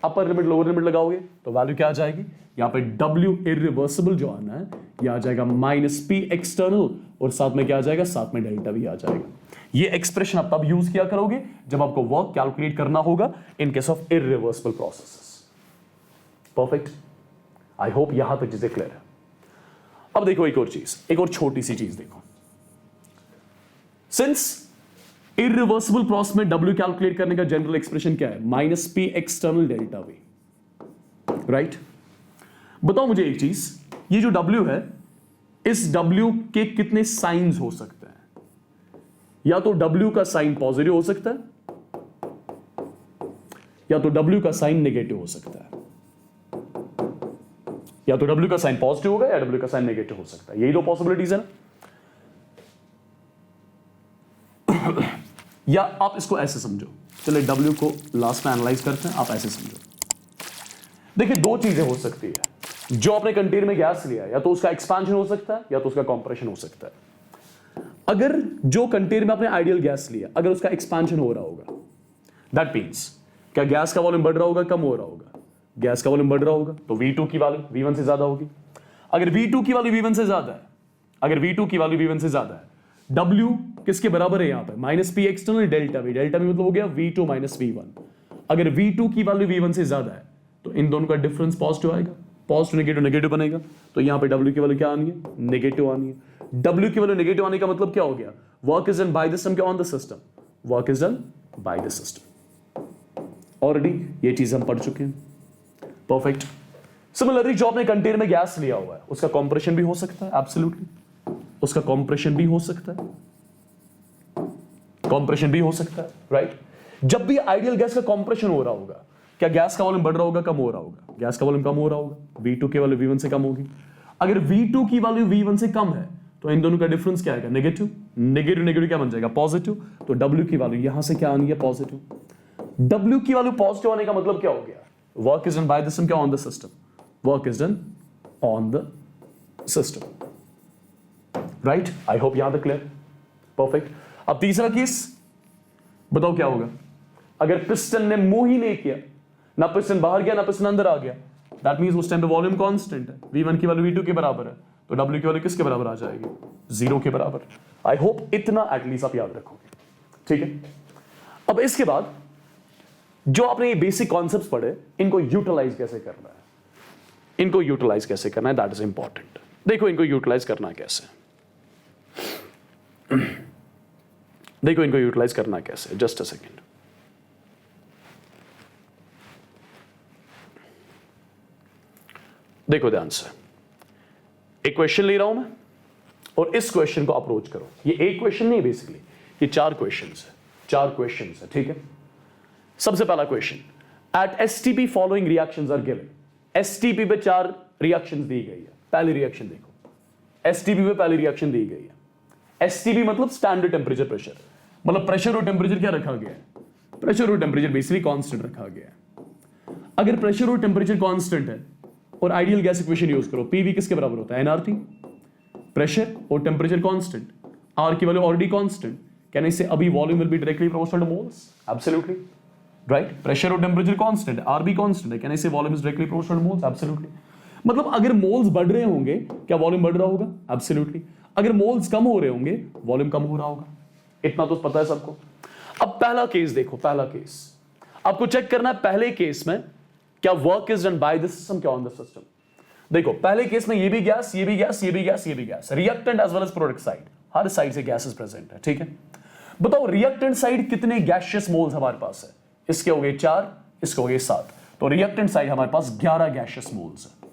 upper limit lower limit लगाओगे तो वैल्यू क्या आ जाएगी? यहां पे W इरिवर्सिबल जो आना है यह आ जाएगा माइनस पी एक्सटर्नल, और साथ में क्या आ जाएगा? साथ में डेल्टा वी आ जाएगा। ये एक्सप्रेशन आप तब यूज किया करोगे जब आपको वर्क कैलकुलेट करना होगा in case of irreversible processes. Perfect, I hope यहां तक चीजें क्लियर है। अब देखो एक और चीज, एक और छोटी सी चीज देखो। सिंस इरिवर्सिबल प्रोसेस में W कैलकुलेट करने का जनरल एक्सप्रेशन क्या है? Minus P external delta we, right? बताओ मुझे एक चीज, ये जो W है, इस W के कितने साइंस हो सकते हैं? या तो W का साइन पॉजिटिव हो सकता है, या तो W का साइन नेगेटिव हो सकता है। या तो W का साइन पॉजिटिव होगा या W का साइन नेगेटिव हो सकता है। यही दो पॉसिबिलिटीज है ना। या आप इसको ऐसे समझो, चलिए W को लास्ट में एनालाइज करते हैं, आप ऐसे समझो। देखिए दो चीजें हो सकती है। जो आपने कंटेनर में गैस लिया है, या तो उसका एक्सपेंशन हो सकता है या तो उसका कंप्रेशन हो सकता है। अगर जो कंटेनर में आपने आइडियल गैस लिया, अगर उसका एक्सपेंशन हो रहा होगा, दैट मींस क्या गैस का वॉल्यूम बढ़ रहा होगा, कम हो रहा होगा? गैस का वॉल्यूम बढ़ रहा होगा तो V2 की वैल्यू V1 से ज्यादा होगी। अगर V2 की वैल्यू V1 से ज्यादा है, अगर V2 की वैल्यू V1 से ज्यादा है, W किसके बराबर है यहां पे? Minus P external delta we. Delta we मतलब हो गया V2 माइनस V1। अगर V2 की वैल्यू V1 से ज्यादा है तो इन दोनों का डिफरेंस पॉजिटिव आएगा, पॉजिटिव नेगेटिव नेगेटिव बनेगा, तो यहां पे W की वैल्यू क्या आनी है? नेगेटिव आनी है। W की वैल्यू नेगेटिव आने का मतलब क्या हो गया? Work is done by the system क्या on the system? Work is done by the system. Already ये चीज हम पढ़ चुके हैं। परफेक्ट। सिमिलरली जो आपने कंटेनर में गैस लिया हुआ है, उसका कंप्रेशन भी हो सकता है, एब्सोल्युटली, उसका कंप्रेशन भी हो सकता है, कंप्रेशन भी हो सकता है, राइट? जब भी आइडियल गैस का कंप्रेशन हो रहा होगा, क्या गैस का वॉल्यूम बढ़ रहा होगा, कम हो रहा होगा? गैस का वॉल्यूम कम हो रहा होगा, V2 की वैल्यू V1 से कम होगी। अगर V2 की वैल्यू V1 से कम है तो इन दोनों का डिफरेंस क्या आएगा? नेगेटिव। नेगेटिव नेगेटिव क्या बन जाएगा? पॉजिटिव। तो W की वैल्यू यहां से क्या आनी है? पॉजिटिव। W की वैल्यू पॉजिटिव आने का मतलब क्या हो गया? Work is done by the system क्या on the system? Work is done on the system, right? I hope यहां तक क्लियर। परफेक्ट। अब तीसरा केस बताओ क्या होगा? अगर पिस्टन ने मूव ही नहीं किया, ना पिस्टन बाहर गया ना पिस्टन अंदर आ गया, दैट मींस उस टाइम पे वॉल्यूम कांस्टेंट है, V1 की वैल्यू V2 के बराबर है, तो W की वैल्यू किसके बराबर आ जाएगी? 0 के बराबर। आई होप इतना एटलीस्ट आप याद रखोगे, ठीक है? अब इसके बाद जो आपने ये बेसिक कॉन्सेप्ट्स पढ़े, इनको यूटिलाइज कैसे करना है, इनको यूटिलाइज कैसे करना है, दैट इज इंपॉर्टेंट। देखो इनको यूटिलाइज करना कैसे, देखो इनको यूटिलाइज करना कैसे, जस्ट अ सेकेंड। देखो ध्यान से, एक क्वेश्चन ले रहा हूं मैं और इस क्वेश्चन को अप्रोच करो। ये एक क्वेश्चन नहीं, बेसिकली ये 4 क्वेश्चंस है, 4 क्वेश्चंस है, ठीक है? सबसे पहला question, at STP following reactions are given. STP पे 4 रिएक्शंस दी गई है। पहली रिएक्शन देखो, एसटीपी पे पहली रिएक्शन दी गई है। एसटीपी मतलब स्टैंडर्ड टेम्परेचर प्रेशर, मतलब प्रेशर और टेम्परेचर क्या रखा गया है? प्रेशर और टेम्परेचर बेसिकली कांस्टेंट रखा गया है। अगर प्रेशर और टेम्परेचर कांस्टेंट है और आइडियल गैस इक्वेशन यूज करो, पीवी किसके बराबर होता है? nRT। प्रेशर और टेम्परेचर कांस्टेंट, आर की value already constant, can I से अभी volume will be directly proportional two moles? Absolutely, right? Pressure और टेम्परेचर कांस्टेंट, आर भी कांस्टेंट है, कैन आई से volume is directly proportional two moles? Absolutely. मतलब अगर moles बढ़ रहे होंगे, क्या वॉल्यूम बढ़ रहा होगा? एब्सोल्युटली। अगर मोल्स कम हो रहे होंगे, वॉल्यूम कम हो रहा होगा। इतना तो पता है सबको। अब पहला केस देखो, पहला केस आपको चेक करना है। पहले केस में क्या work is done by the system क्या ऑन द सिस्टम? देखो पहले केस में ये भी गैस, ये भी गैस, ये भी गैस, ये भी gas, reactant as well as product side, हर साइड से गैसेस प्रेजेंट है, ठीक है? बताओ रिएक्टेंट साइड कितने गैसियस मोल्स हमारे पास है? इसके हो गए 4, इसके हो गए 7, तो रिएक्टेंट साइड हमारे पास 11 गैसियस मोल्स है।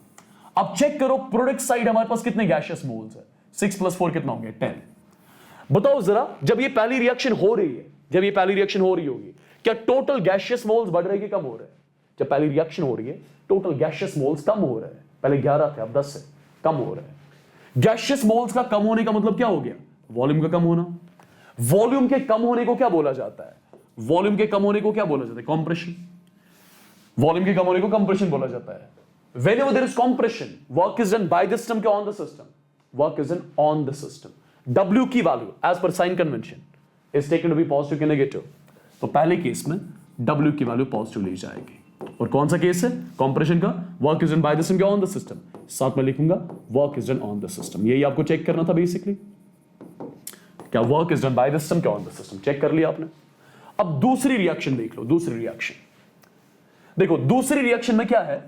अब चेक करो प्रोडक्ट साइड हमारे पास कितने गैसियस मोल्स है? 6 + 4 कितना हो गया? 10। बताओ जरा, जब ये पहली रिएक्शन हो रही है, जब ये पहली रिएक्शन हो रही होगी, क्या टोटल गैसियस मोल्स बढ़ रहे हैं कि कम हो रहे हैं? जब पहली रिएक्शन हो रही है, टोटल गैसियस मोल्स कम हो रहे हैं। पहले 11 थे, अब 10 है, कम हो रहे हैं। गैशियस मोल्स का कम होने का मतलब क्या हो गया? वॉल्यूम का कम होना। वॉल्यूम के कम होने को क्या बोला जाता है? वॉल्यूम के कम होने को क्या बोला जाता है? कंप्रेशन। वॉल्यूम के कम होने को कंप्रेशन बोला जाता है। Whenever there is compression, work is done by the system or on the system? Work is done on the system. W की value as per sign convention is taken to be positive या negative. तो पहले case में W की value positive ली जाएगी। और कौन सा केस है? कंप्रेशन का। Work is done by the system या ऑन द सिस्टम? साथ में लिखूंगा work is done on the system. यही आपको चेक करना था बेसिकली, क्या work is done by the system क्या ऑन द सिस्टम। चेक कर लिया आपने। अब दूसरी रिएक्शन देख लो। दूसरी रिएक्शन देखो, दूसरी रिएक्शन में क्या है?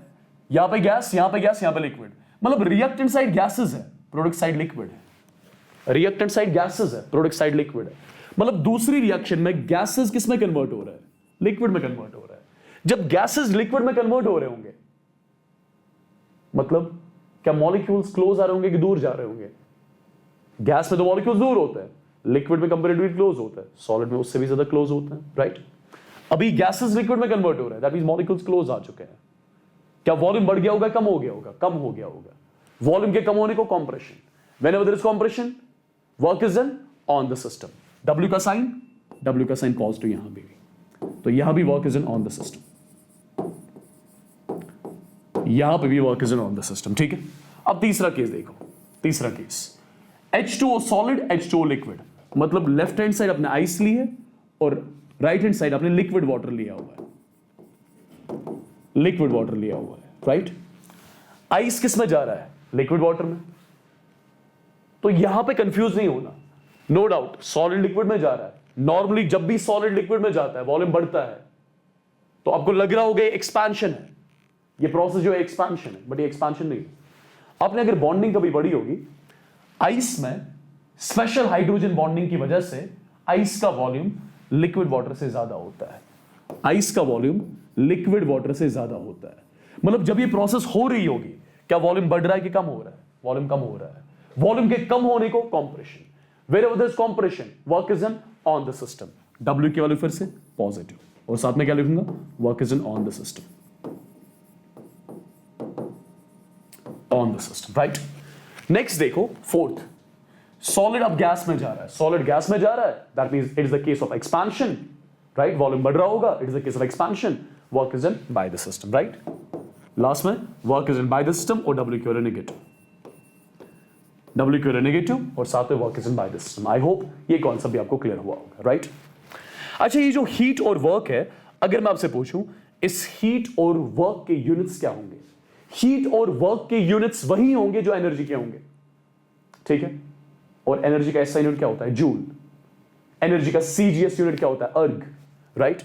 यहां पे गैस, यहां पे गैस, यहां पे लिक्विड। मतलब रिएक्टेंट साइड गैसेस है, प्रोडक्ट साइड लिक्विड है। रिएक्टेंट साइड गैसेस है, प्रोडक्ट साइड लिक्विड है। मतलब दूसरी रिएक्शन में गैसेस किस में कन्वर्ट हो रहा है? लिक्विड में कन्वर्ट हो रहा है। जब गैसेस लिक्विड में कन्वर्ट हो रहे होंगे, मतलब क्या मॉलिक्यूल्स क्लोज आ रहे होंगे कि दूर जा रहे होंगे? गैस में तो मॉलिक्यूल्स दूर होते हैं, लिक्विड में कंपैरेटिवली क्लोज होता है, सॉलिड में उससे भी ज्यादा क्लोज होते हैं, राइट? अभी गैसेस लिक्विड में कन्वर्ट हो रहा है, दैट मींस मॉलिक्यूल्स क्लोज आ चुके हैं। क्या वॉल्यूम बढ़ गया होगा, कम हो गया होगा? कम हो गया होगा। वॉल्यूम के कम होने को compression. Whenever there is compression, work is done on the system. W का साइन पॉजिटिव यहां भी, तो यहां भी work is done on the system, यहां पे भी work is done on the system, ठीक है? अब तीसरा केस देखो। तीसरा case H2O solid, H2O liquid. मतलब लेफ्ट हैंड साइड अपने आइस ली है और राइट हैंड साइड अपने लिक्विड वाटर लिया हुआ है। लिक्विड वाटर लिया हुआ है, राइट? आइस किस में जा रहा है? लिक्विड वाटर में। तो यहां पे कंफ्यूज नहीं होना, नो डाउट सॉलिड लिक्विड में जा रहा है। नॉर्मली जब भी सॉलिड लिक्विड में जाता है, वॉल्यूम बढ़ता है, तो आपको लग रहा होगा एक्सपेंशन है, ये प्रोसेस जो है एक्सपेंशन है, बट ये एक्सपेंशन नहीं है। आपने अगर बॉन्डिंग कभी पढ़ी होगी, आइस में स्पेशल हाइड्रोजन बॉन्डिंग की वजह से आइस का वॉल्यूम लिक्विड वाटर से ज्यादा होता है। आइस का वॉल्यूम लिक्विड वाटर से ज्यादा होता है। मतलब जब ये प्रोसेस हो रही होगी, क्या वॉल्यूम बढ़ रहा है कि कम हो रहा है? वॉल्यूम कम हो रहा है। वॉल्यूम के कम होने को compression. Wherever there is compression, work is done on the system. W की वैल्यू फिर से पॉजिटिव, और साथ में क्या लिखूंगा? Work is done on the system, on the system, right? Next देखो, फोर्थ, सॉलिड अब गैस में जा रहा है। सॉलिड गैस में जा रहा है, that means it is the case of expansion, right? Volume बढ़ रहा होगा, it is the case of expansion. Work is done by the system, right? Last में work is done by the system और W की value negative, W की value negative और साथ में work is done by the system. I hope ये concept भी आपको क्लियर हुआ होगा, राइट? अच्छा, ये जो हीट और वर्क है, अगर मैं आपसे पूछूं इस हीट और वर्क के यूनिट्स क्या होंगे? हीट और वर्क के यूनिट्स वही होंगे जो एनर्जी के होंगे, ठीक है? और एनर्जी का एसआई यूनिट क्या होता है? जूल। एनर्जी का सीजीएस यूनिट क्या होता है? अर्ग, राइट?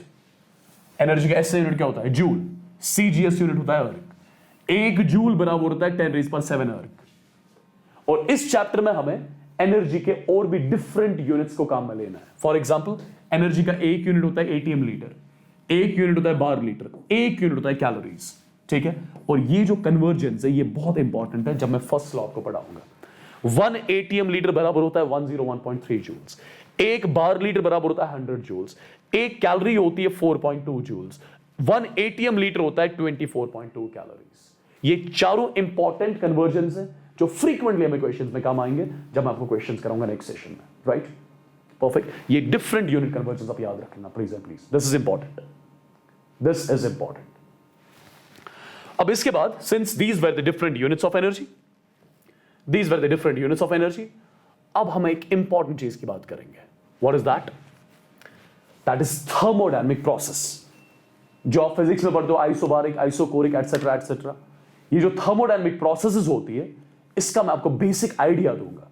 एनर्जी का एसआई यूनिट क्या होता है? जूल। सीजीएस यूनिट होता है अर्ग। 1 जूल बराबर होता है 10⁻⁷ अर्ग। और इस चैप्टर में हमें एनर्जी के और भी डिफरेंट यूनिट्स को काम में लेना है। फॉर एग्जांपल, एनर्जी का एक यूनिट होता है एटीएम लीटर, एक यूनिट होता है बार लीटर, एक यूनिट होता है कैलोरीज, ठीक है? और ये जो कन्वर्जेंस है ये बहुत इंपॉर्टेंट है, जब मैं फर्स्ट लॉ आपको पढ़ाऊंगा। 1 एटीएम लीटर बराबर होता है 101.3 जूल्स, एक बार लीटर बराबर होता है 100 जूल्स, एक कैलोरी होती है 4.2 जूल्स, 1 एटीएम लीटर होता है 24.2 कैलोरीज। ये चारों इंपॉर्टेंट कन्वर्जेंस है जो फ्रीक्वेंटली हमें क्वेश्चंस में काम आएंगे जब मैं आपको क्वेश्चंस कराऊंगा नेक्स्ट सेशन में, राइट? परफेक्ट। ये डिफरेंट यूनिट कन्वर्जेंस आप याद रखना please and please, this is important, this is important. अब इसके बाद, since these were the different units of energy, these were the different units of energy, अब हम एक इंपॉर्टेंट चीज की बात करेंगे। What is that? That is thermodynamic process. जो आप फिजिक्स में पढ़ते हो, आइसोबारिक, आइसोकोरिक, एटसेट्रा एटसेट्रा, ये जो थर्मोडायनेमिक प्रोसेसेस होती है, इसका मैं आपको बेसिक आइडिया दूंगा।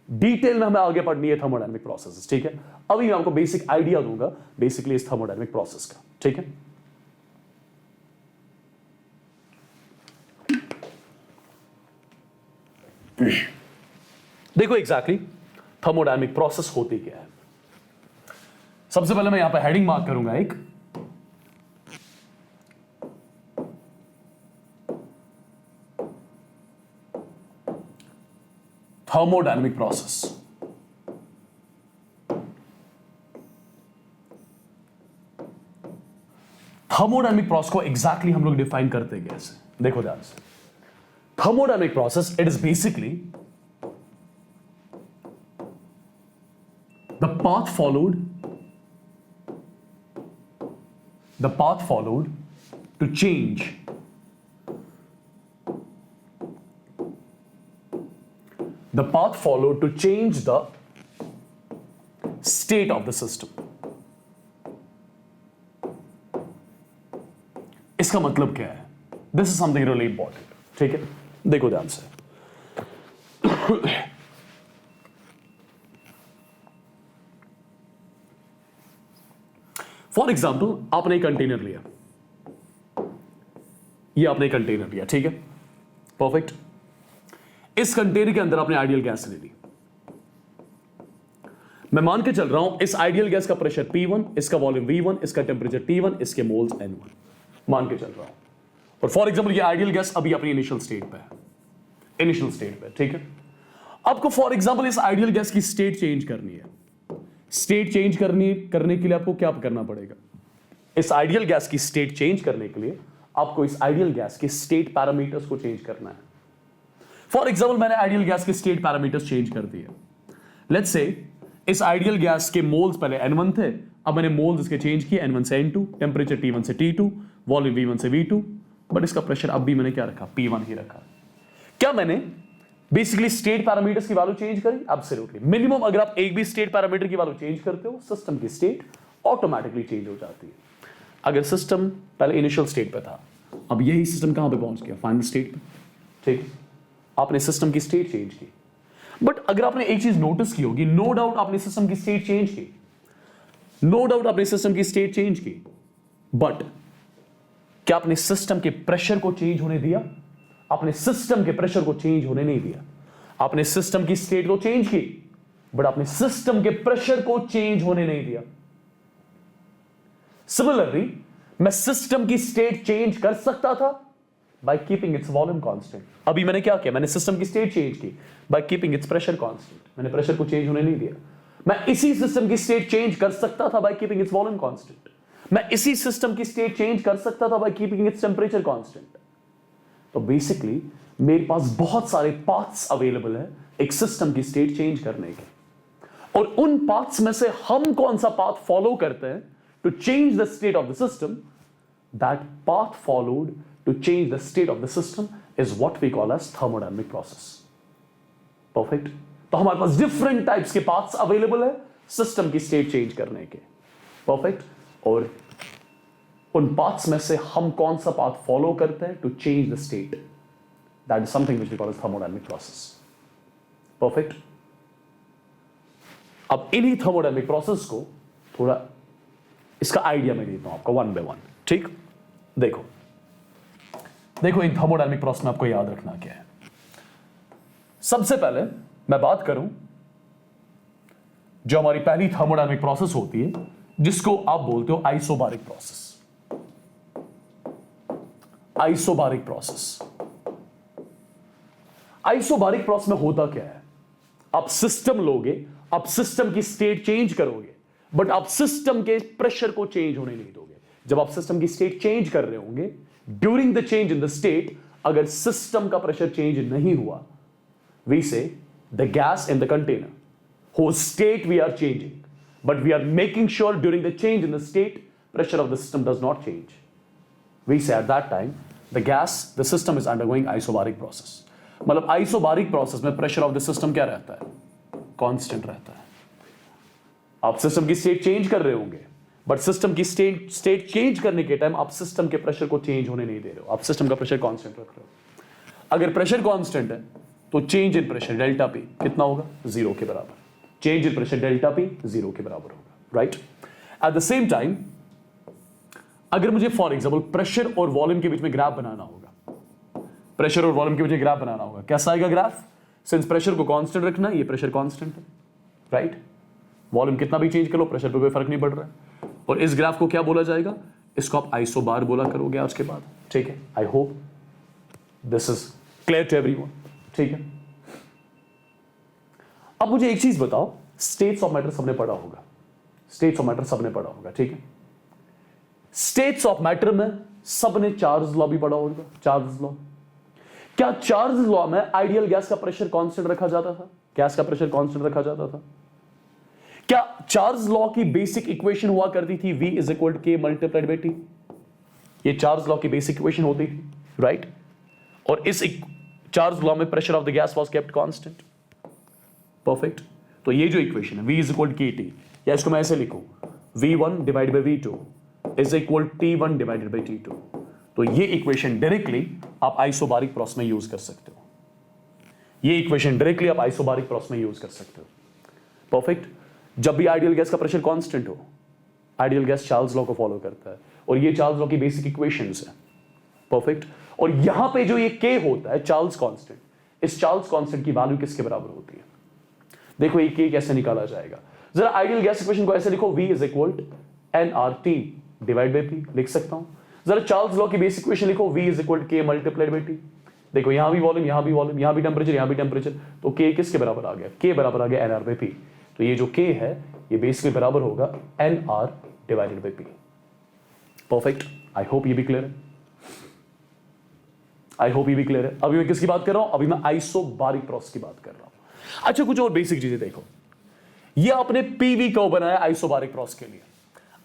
डिटेल में हमें आगे पढ़नी है थर्मोडायनेमिक प्रोसेसेस, ठीक है? अभी मैं आपको बेसिक आइडिया दूंगा बेसिकली इस थर्मोडायनेमिक प्रोसेस का, ठीक है? देखो एग्जैक्टली थर्मोडायनेमिक प्रोसेस होती क्या है। सबसे पहले मैं यहां पर हेडिंग मार्क करूंगा एक, थर्मोडायनेमिक प्रोसेस। थर्मोडायनेमिक प्रोसेस को एग्जैक्टली हम लोग डिफाइन करते हैं कैसे? देखो ध्यान से, thermodynamic process, it is basically path followed to change the state of the system. इसका मतलब क्या है? This is something really important. ठीक है, देखो ध्यान से. फॉर एग्जाम्पल, आपने एक कंटेनर लिया, ये आपने एक कंटेनर लिया, ठीक है, परफेक्ट. इस कंटेनर के अंदर आपने आइडियल गैस ले ली. मैं मान के चल रहा हूं इस आइडियल गैस का प्रेशर P1, इसका वॉल्यूम V1, इसका टेंपरेचर T1, इसके मोल्स N1 मान के चल रहा हूं. और फॉर एग्जाम्पल ये आइडियल गैस अभी अपनी इनिशियल स्टेट पे है, ठीक है. आपको फॉर एग्जाम्पल इस आइडियल गैस की स्टेट चेंज करनी है. स्टेट चेंज करने के लिए आपको क्या करना पड़ेगा? इस आइडियल गैस की स्टेट चेंज करने के लिए आपको इस आइडियल गैस के स्टेट पैरामीटर्स को चेंज करना है. फॉर एग्जाम्पल मैंने आइडियल गैस के स्टेट पैरामीटर्स चेंज कर दिए. लेट्स से इस आइडियल गैस के मोल्स पहले N1 थे, अब मैंने मोल्स इसके चेंज किए N1 से N2, टेंपरेचर T1 से T2, वॉल्यूम V1 से V2, बट इसका प्रेशर अब भी मैंने क्या रखा? P1 ही रखा. क्या मैंने बेसिकली स्टेट पैरामीटर्स की वैल्यू चेंज करी? एब्सोल्युटली. मिनिमम अगर आप एक भी स्टेट पैरामीटर की वैल्यू चेंज करते हो, सिस्टम की स्टेट ऑटोमेटिकली चेंज हो जाती है. अगर सिस्टम पहले इनिशियल स्टेट पे था, अब यही सिस्टम कहां पे पहुंच गया? फाइनल स्टेट पे. ठीक, आपने सिस्टम की स्टेट चेंज की. बट अगर आपने एक चीज नोटिस की होगी, नो डाउट आपने सिस्टम की स्टेट चेंज की, बट क्या आपने सिस्टम के प्रेशर को चेंज होने दिया? आपने सिस्टम के प्रेशर को चेंज होने नहीं दिया. आपने सिस्टम की स्टेट को चेंज की, बट आपने सिस्टम के प्रेशर को चेंज होने नहीं दिया. सिमिलरली मैं सिस्टम की स्टेट चेंज कर सकता था by keeping its volume constant. अभी मैंने क्या किया? मैंने सिस्टम की स्टेट चेंज की by keeping it's pressure constant. मैंने प्रेशर को चेंज होने नहीं दिया. मैं इसी सिस्टम की स्टेट चेंज कर सकता था by keeping its volume constant. मैं इसी सिस्टम की स्टेट चेंज कर सकता था by keeping it's temperature constant. तो बेसिकली मेरे पास बहुत सारे पाथ्स अवेलेबल है एक सिस्टम की स्टेट चेंज करने के, और उन पाथ्स में से हम कौन सा पाथ फॉलो करते हैं to change the state of the system? That path followed to change the state of the system is what we call as thermodynamic process. Perfect. तो हमारे पास डिफरेंट टाइप्स के पाथ्स अवेलेबल है system की state change करने के. Perfect. और उन पाथ्स में से हम कौन सा पाथ फॉलो करते हैं to change the state? That is something which we call as thermodynamic process. Perfect. अब इन्हीं थर्मोडायनामिक प्रोसेस को थोड़ा इसका आइडिया मैं देता हूं आपको वन बाय वन. ठीक, देखो इन थर्मोडायनामिक प्रोसेस में आपको याद रखना क्या है. सबसे पहले मैं बात करूं जो हमारी पहली थर्मोडायनामिक प्रोसेस होती है, जिसको आप बोलते हो आइसोबारिक प्रोसेस. आइसोबारिक प्रोसेस में होता क्या है? आप सिस्टम लोगे, आप सिस्टम की स्टेट चेंज करोगे, बट आप सिस्टम के प्रेशर को चेंज होने नहीं दोगे. जब आप सिस्टम की स्टेट चेंज कर रहे होंगे, during the change in the state अगर सिस्टम का प्रेशर चेंज नहीं हुआ, वी से the gas in the container whose state we are changing, but we are making sure during the change in the state pressure of the system does not change. We say at that time the system is undergoing isobaric process. मतलब isobaric process में pressure of the system क्या रहता है? Constant रहता है. आप system की state change कर रहे होंगे, बट सिस्टम की स्टेट चेंज करने के टाइम आप सिस्टम के प्रेशर को चेंज होने नहीं दे रहे हो. आप सिस्टम का प्रेशर कांस्टेंट रख रहे हो. अगर प्रेशर कांस्टेंट है तो चेंज इन प्रेशर डेल्टा पी कितना होगा? 0 के बराबर. Change in pressure delta P 0 के बराबर होगा. Right. Eight the same time अगर मुझे फॉर एग्जाम्पल प्रेशर और वॉल्यूम के बीच में ग्राफ बनाना होगा, कैसा आएगा ग्राफ? सिंस प्रेशर को कांस्टेंट रखना है, ये प्रेशर कांस्टेंट है. राइट. वॉल्यूम कितना भी चेंज कर लो, प्रेशर पे कोई फर्क नहीं पड़ रहा है. और इस ग्राफ को क्या बोला जाएगा? इसको आप आइसोबार बोला करोगे आज के बाद. ठीक है. I hope this is clear to everyone. ठीक है. अब मुझे एक चीज बताओ, स्टेट्स ऑफ मैटर सबने पढ़ा होगा. ठीक है. स्टेट्स ऑफ मैटर में सबने चार्ल्स लॉ भी पढ़ा होगा. Charles law. क्या चार्ल्स लॉ में आइडियल गैस का प्रेशर कांस्टेंट रखा जाता था? क्या चार्ल्स लॉ की बेसिक इक्वेशन हुआ करती थी V is equal to K multiplied by T? ये चार्ल्स लॉ की बेसिक इक्वेशन होती थी, राइट? और इस चार्ल्स लॉ में pressure of the gas was kept constant. Perfect. तो ये जो इक्वेशन है V is equal to KT, या इसको मैं ऐसे लिखूं V1 divide by V2 is equal T1 divided by T2। तो ये इक्वेशन डायरेक्टली आप आइसोबारिक प्रोसेस में यूज कर सकते हो। ये इक्वेशन डायरेक्टली आप आइसोबारिक प्रोसेस में यूज कर सकते हो। परफेक्ट। जब भी आइडियल गैस का प्रेशर कांस्टेंट हो, आइडियल गैस चार्ल्स लॉ को फॉलो करता है, और ये चार्ल्स लॉ की बेसिक इक्वेशंस है। परफेक्ट। और यहां पे जो ये K होता है चार्ल्स कांस्टेंट, इस चार्ल्स कांस्टेंट की वैल्यू किसके बराबर होती है? देखो ये K कैसे निकाला जाएगा। जरा आइडियल गैस इक्वेशन को ऐसे लिखो, V is equal to nRT divide by P, लिख सकता हूं। जरा चार्ल्स लॉ की बेसिक इक्वेशन लिखो, V is equal to K multiplied by T। देखो यहां भी वॉल्यूम, यहां भी वॉल्यूम, यहां भी टेंपरेचर, यहां भी टेंपरेचर, तो K किसके बराबर आ गया? K बराबर आ गया nR बाई P। तो ये जो K है ये बेसिकली बराबर होगा nR divided by P। Perfect. I hope ये भी क्लियर है। आई होप ये भी क्लियर है। अभी मैं किसकी बात कर रहा हूं? अभी मैं आइसोबारिक प्रोसेस की बात कर रहा हूं। अच्छा, कुछ और बेसिक चीजें देखो। ये आपने PV कर्व बनाया आइसोबारिक प्रोसेस के लिए।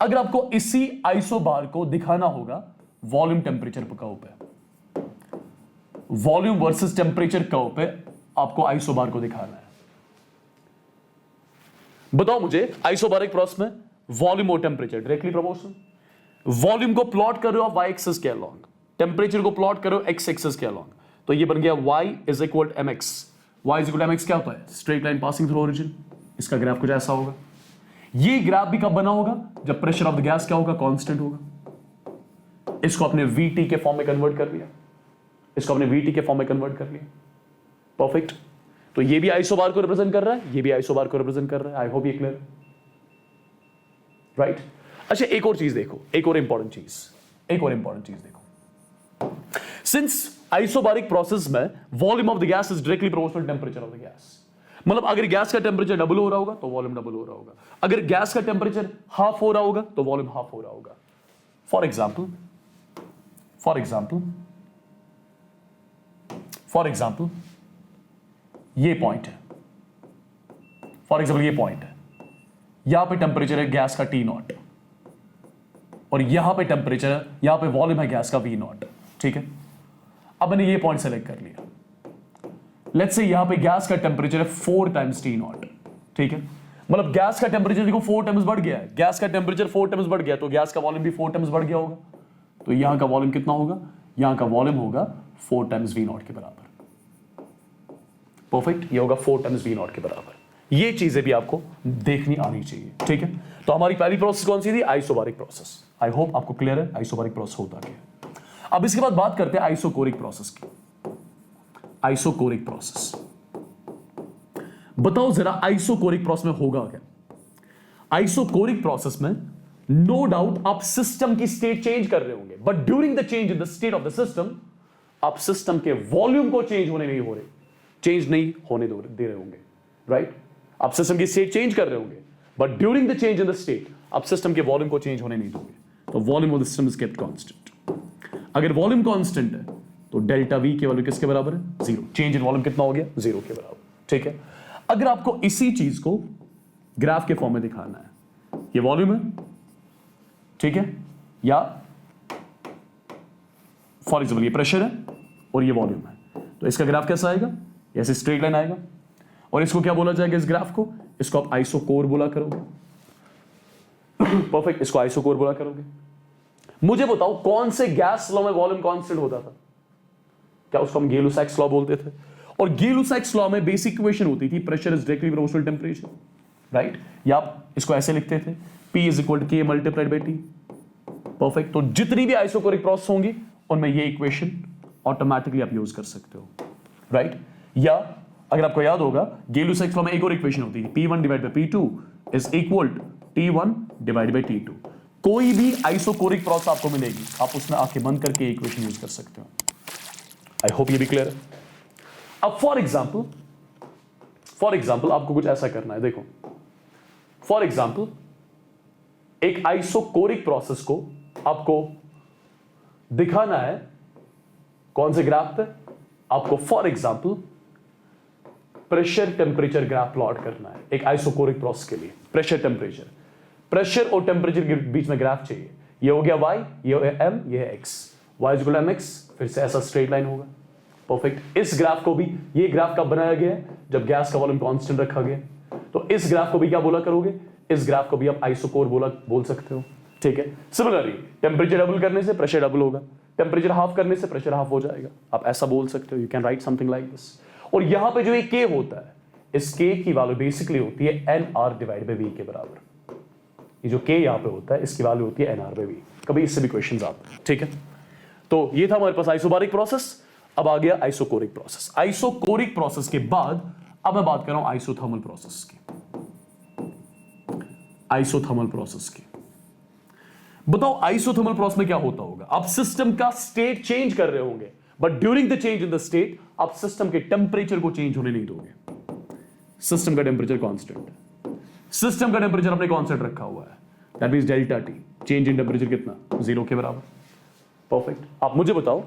अगर आपको इसी आइसोबार को दिखाना होगा वॉल्यूम टेम्परेचर कर्व पे, वॉल्यूम वर्सेस टेम्परेचर कर्व पे आपको आइसोबार को दिखाना है। बताओ मुझे, आइसोबारिक प्रोसेस में वॉल्यूम और टेम्परेचर डायरेक्टली प्रोपोर्शनल। वॉल्यूम को प्लॉट कर रहे हो आप y एक्सिस के अलोंग, टेम्परेचर को प्लॉट कर रहे हो x एक्सिस के अलोंग, तो ये बन गया y is equal to mx। y is equal to mx क्या होता है? Straight line passing through origin. इसका ग्राफ कुछ ऐसा होगा। ये ग्राफ भी कब बना होगा? जब प्रेशर ऑफ द गैस क्या होगा? कांस्टेंट होगा। इसको अपने VT के फॉर्म में कन्वर्ट कर लिया, इसको अपने VT के फॉर्म में कन्वर्ट कर लिया। परफेक्ट। तो ये भी आइसोबार को रिप्रेजेंट कर रहा है, ये भी आइसोबार को रिप्रेजेंट कर रहा है। आई होप ये क्लियर है, राइट? अच्छा, एक और चीज देखो, एक और इंपॉर्टेंट चीज देखो। सिंस आइसोबारिक प्रोसेस में volume of the gas is directly proportional temperature of the gas, मतलब अगर गैस का टेंपरेचर डबल हो रहा होगा तो वॉल्यूम डबल हो रहा होगा, अगर गैस का टेंपरेचर हाफ हो रहा होगा तो वॉल्यूम हाफ हो रहा होगा। फॉर एग्जाम्पल ये पॉइंट है, यहां पे टेंपरेचर है गैस का T0 और यहां पे टेंपरेचर है, यहां पे वॉल्यूम है गैस का V0, ठीक है? अब मैंने ये पॉइंट सेलेक्ट कर लिया। लेट्स से यहां पे गैस का टेंपरेचर है 4 टाइम्स T0, ठीक है? मतलब गैस का टेंपरेचर देखो 4 टाइम्स बढ़ गया है, गैस का टेंपरेचर 4 टाइम्स बढ़ गया तो गैस का वॉल्यूम भी 4 टाइम्स बढ़ गया होगा। तो यहां का वॉल्यूम कितना होगा? यहां का वॉल्यूम होगा 4 टाइम्स V0 के बराबर। परफेक्ट। ये होगा 4 टाइम्स V0 के बराबर। ये चीजें भी आपको देखनी आनी चाहिए, ठीक है? तो हमारी पहली प्रोसेस कौन सी थी? Isobaric process. आई होप आपको क्लियर है आइसोबारिक प्रोसेस होता क्या है। अब इसके बाद बात करते हैं आइसोकोरिक प्रोसेस की। आइसोकोरिक प्रोसेस, बताओ जरा आइसोकोरिक प्रोसेस में होगा क्या? आइसोकोरिक प्रोसेस में नो डाउट आप सिस्टम की स्टेट चेंज कर रहे होंगे, but during the change in the state of the system आप सिस्टम के वॉल्यूम को चेंज नहीं होने दे रहे होंगे, राइट? आप सिस्टम की स्टेट चेंज कर रहे होंगे, but during the change in the state आप सिस्टम के वॉल्यूम को चेंज होने नहीं दोगे। तो volume of the system is kept constant. अगर वॉल्यूम कांस्टेंट है तो डेल्टा V की वैल्यू किसके बराबर है? 0। चेंज इन वॉल्यूम कितना हो गया? 0 के बराबर, ठीक है? अगर आपको इसी चीज को ग्राफ के फॉर्म में दिखाना है, ये वॉल्यूम है, ठीक है? या फॉर एग्जाम्पल ये प्रेशर है और ये वॉल्यूम है, तो इसका ग्राफ कैसा आएगा? ऐसे स्ट्रेट लाइन आएगा। और इसको क्या बोला जाएगा इस ग्राफ को? इसको आप आइसोकोर बोला करोगे। परफेक्ट, इसको आइसोकोर बोला करोगे। मुझे बताओ कौन से गैस लॉ में वॉल्यूम कांस्टेंट होता था? क्या उसको हम गेलुसैक्स लॉ बोलते थे? और गेलुसैक्स लॉ में बेसिक इक्वेशन होती थी pressure is directly proportional temperature, right? या आप इसको ऐसे लिखते थे P is equal to K multiplied by T। Perfect. तो जितनी भी आइसोकोरिक प्रोसेस होंगी उनमें ये इक्वेशन ऑटोमेटिकली आप यूज कर सकते हो, राइट? या अगर आपको याद होगा गेलुसैक्स लॉ में एक और इक्वेशन होती है P1 divide by P2 is equal to T1 divide by T2। कोई भी आइसोकोरिक प्रोसेस आपको मिलेगी, आप उसमें आंखें बंद करके इक्वेशन यूज कर सकते हो। आई होप ये भी क्लियर है। अब फॉर एग्जाम्पल आपको कुछ ऐसा करना है। देखो फॉर एग्जाम्पल एक आइसोकोरिक प्रोसेस को आपको दिखाना है कौन से ग्राफ पे? आपको for example pressure temperature graph plot करना है एक आइसोकोरिक प्रोसेस के लिए। प्रेशर और टेम्परेचर के बीच में ग्राफ चाहिए। ये हो गया y, ये हो गया m, ये है x। y इक्वल mx, फिर से ऐसा स्ट्रेट लाइन होगा। परफेक्ट। इस ग्राफ को भी, ये ग्राफ कब बनाया गया है? जब गैस का वॉल्यूम कांस्टेंट रखा गया। तो इस ग्राफ को भी क्या बोला करोगे? इस ग्राफ को भी आप आइसोकोर बोल सकते हो। ठीक है। सिमिलरली टेम्परेचर डबल करने से प्रेशर डबल होगा, टेम्परेचर हाफ करने से प्रेशर हाफ हो जाएगा। आप ऐसा बोल सकते हो, you can write something like this. और यहां पे जो ये k होता है, इस k की वैल्यू बेसिकली होती है nr डिवाइड बाय v के बराबर। ये जो k यहां पे होता है, इसकी वैल्यू होती है nr बाय v। कभी इससे भी क्वेश्चंस आते हैं। ठीक है। तो ये था हमारे पास आइसोबारिक प्रोसेस। अब आ गया आइसोकोरिक प्रोसेस। आइसोकोरिक प्रोसेस के बाद अब मैं बात कर रहा हूं आइसोथर्मल प्रोसेस की। आइसोथर्मल प्रोसेस की बताओ, आइसोथर्मल प्रोसेस में क्या होता होगा? आप सिस्टम का स्टेट चेंज कर रहे होंगे, but during the change in the state आप सिस्टम के टेम्परेचर को चेंज होने नहीं दोगे। सिस्टम का टेम्परेचर कांस्टेंट है, सिस्टम का टेम्परेचर आपने कांस्टेंट रखा हुआ है, that means delta T, change in temperature कितना? 0 के बराबर। परफेक्ट। आप मुझे बताओ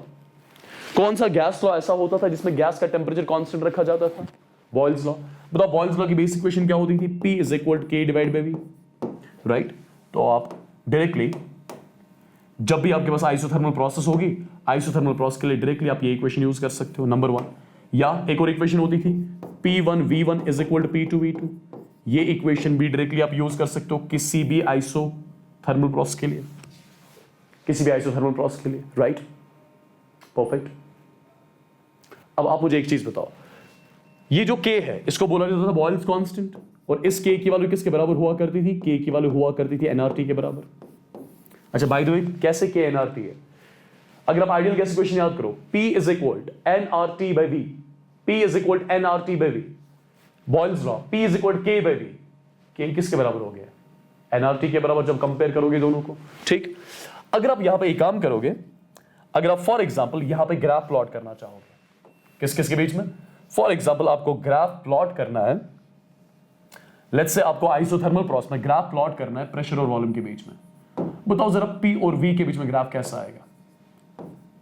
कौन सा गैस लॉ ऐसा होता था जिसमें गैस का टेम्परेचर कांस्टेंट रखा जाता था? Boyle's law. बताओ बॉयल्स लॉ की बेसिक इक्वेशन क्या होती थी? P is equal to K divide by V। Right. तो आप डायरेक्टली जब भी आपके पास आइसोथर्मल प्रोसेस होगी, आइसोथर्मल प्रोसेस के लिए डायरेक्टली आप ये इक्वेशन यूज कर सकते हो, नंबर 1। या एक और इक्वेशन होती थी P1V1 is equal to P2V2। ये इक्वेशन भी डायरेक्टली आप यूज कर सकते हो किसी भी आइसोथर्मल प्रोसेस के लिए, किसी भी आइसोथर्मल प्रोसेस के लिए। राइट। परफेक्ट। अब आप मुझे एक चीज बताओ, ये जो K है इसको बोला जाता था बॉयल्स कांस्टेंट, और इस K की वैल्यू किसके बराबर हुआ करती थी? K की वैल्यू हुआ करती थी nRT के बराबर। अच्छा बाय द वे कैसे K nRT है? अगर आप आइडियल गैस इक्वेशन याद करो, P is equal nRT by V। P is equal nRT by V। Boyle's law, P is equal K by V। K किसके बराबर हो गया? nRT के बराबर जब कंपेयर करोगे दोनों को। ठीक। अगर आप यहां पे एक काम करोगे, अगर आप फॉर एग्जांपल यहां पे ग्राफ प्लॉट करना चाहोगे, किस किस के बीच में? फॉर एग्जांपल आपको ग्राफ प्लॉट करना है, लेट्स से आपको आइसोथर्मल प्रोसेस में ग्राफ प्लॉट करना है प्रेशर और वॉल्यूम के बीच में। बताओ जरा P और V के बीच में ग्राफ कैसा आएगा?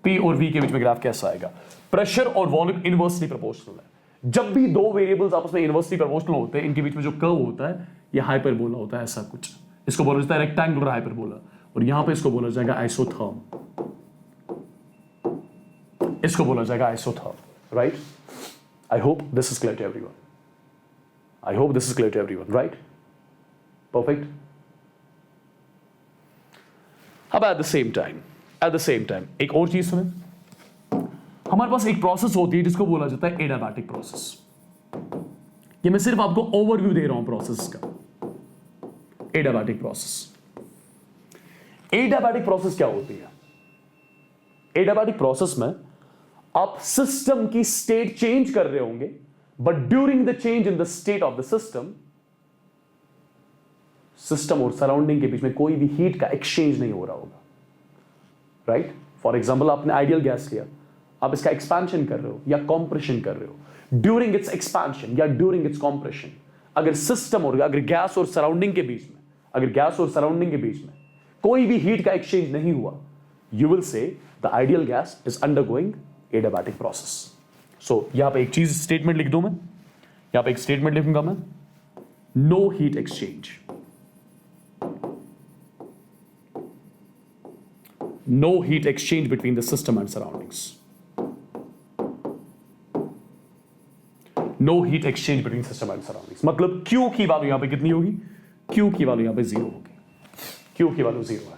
P और V के बीच में ग्राफ कैसा आएगा? प्रेशर और वॉल्यूम इनवर्सली प्रोपोर्शनल है। जब भी दो वेरिएबल्स आपस में इनवर्सली प्रोपोर्शनल होते हैं, इनके बीच में जो कर्व होता है ये हाइपरबोला होता है, ऐसा कुछ। इसको बोला जाता है रेक्टेंगुलर हाइपरबोला, और यहां पे इसको बोला जाएगा आइसोथर्म। इसको बोला जाएगा isotherm. Right. I hope this is clear to everyone. I hope this is clear to everyone. Right. Perfect. अब एट द सेम टाइम एक और चीज सुने, हमारे पास एक प्रोसेस होती है जिसको बोला जाता है एडियाबैटिक प्रोसेस। ये मैं सिर्फ आपको ओवरव्यू दे रहा हूं प्रोसेस का। एडियाबैटिक प्रोसेस, एडियाबैटिक प्रोसेस क्या होती है? एडियाबैटिक प्रोसेस में आप सिस्टम की स्टेट चेंज कर रहे होंगे, but during the change in the state of the system, system और सराउंडिंग के बीच में कोई भी हीट का एक्सचेंज नहीं हो रहा होगा। राइट। फॉर एग्जांपल आपने आइडियल गैस लिया, आप इसका एक्सपेंशन कर रहे हो या कॉम्प्रेशन कर रहे हो। ड्यूरिंग इट्स एक्सपेंशन या ड्यूरिंग इट्स कॉम्प्रेशन, अगर सिस्टम और अगर गैस और सराउंडिंग के बीच में, अगर गैस और सराउंडिंग के बीच में कोई भी हीट का एक्सचेंज नहीं हुआ, you will say the ideal gas is undergoing adiabatic process. So यहां पे एक चीज स्टेटमेंट लिख दूं मैं, यहां पे एक स्टेटमेंट लिखूंगा मैं, no heat exchange, no heat exchange between the system and surroundings. No heat exchange between system and surroundings. मतलब Q की वैल्यू यहां पे कितनी होगी? Q की वैल्यू यहां पे 0 होगी। Q की वैल्यू 0 है।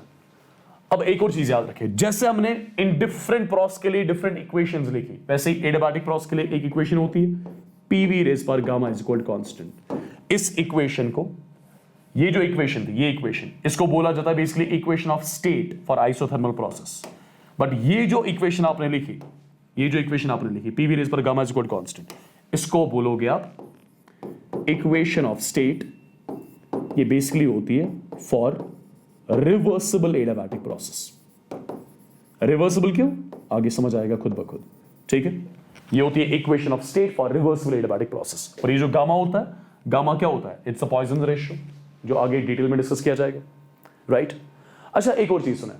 अब एक और चीज याद रखें, जैसे हमने इन डिफरेंट प्रोसेस के लिए डिफरेंट इक्वेशंस लिखी, वैसे ही एडियाबैटिक प्रोसेस के लिए एक इक्वेशन होती है, PV रेज पर गामा इज इक्वल कांस्टेंट। इस इक्वेशन को, ये जो इक्वेशन थी, ये इक्वेशन, इसको बोला जाता है basically equation of state for isothermal process. But ये जो इक्वेशन आपने लिखी, ये जो इक्वेशन आपने लिखी, PV रेज पर गामा इज इक्वल कांस्टेंट, इसको बोलोगे आप इक्वेशन ऑफ स्टेट। ये बेसिकली होती है for reversible adiabatic process. Reversible क्यों? आगे समझ आएगा खुद ब खुद। ठीक है। ये होती है equation of state for reversible adiabatic process. और ये जो गामा होता है, गामा क्या होता है? इट्स अ पॉइजन रेशियो, जो आगे डिटेल में डिस्कस किया जाएगा। राइट। अच्छा एक और चीज सुने,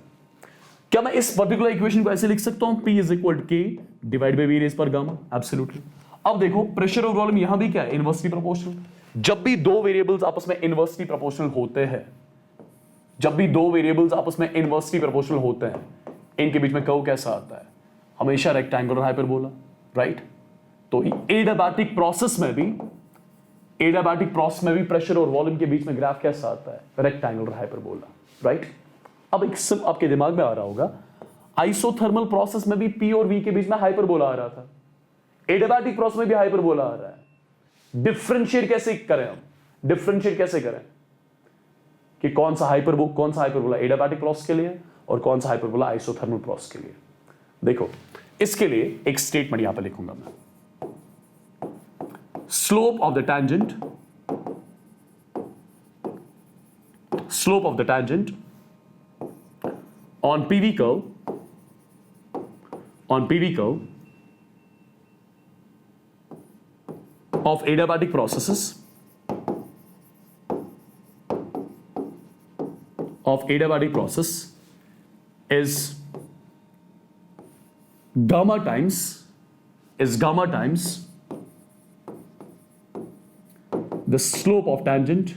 क्या मैं इस पर्टिकुलर इक्वेशन को ऐसे लिख सकता हूं, P is equal to K divide by V raise पर गामा? एब्सोल्युटली। अब देखो प्रेशर और वॉल्यूम यहां भी क्या है, इनवर्सली प्रोपोर्शनल। जब भी दो वेरिएबल्स आपस में इनवर्सली प्रोपोर्शनल होते हैं, जब भी दो वेरिएबल्स आपस में इनवर्सली प्रोपोर्शनल होते हैं, इनके बीच में कर्व कैसा आता है, हमेशा रेक्टेंगुलर हाइपरबोला, राइट। तो एडियाबैटिक प्रोसेस में भी प्रेशर और वॉल्यूम के बीच में ग्राफ कैसा आता है, रेक्टेंगुलर हाइपरबोला, राइट। अब एक सिम आपके दिमाग में आ रहा होगा, आइसोथर्मल प्रोसेस में भी P और V के बीच में हाइपरबोला आ रहा था, एडियाबैटिक प्रोसेस में भी हाइपरबोला आ रहा है। डिफरेंशिएट कैसे करें हम, डिफरेंशिएट कैसे करें कि कौन सा हाइपरबोला एडियाबैटिक प्रोसेस के लिए और कौन सा हाइपरबोला आइसोथर्मल प्रोसेस के लिए। देखो इसके लिए एक स्टेटमेंट यहां पर लिखूंगा मैं, slope of the tangent on PV curve of adiabatic processes is gamma times the slope of tangent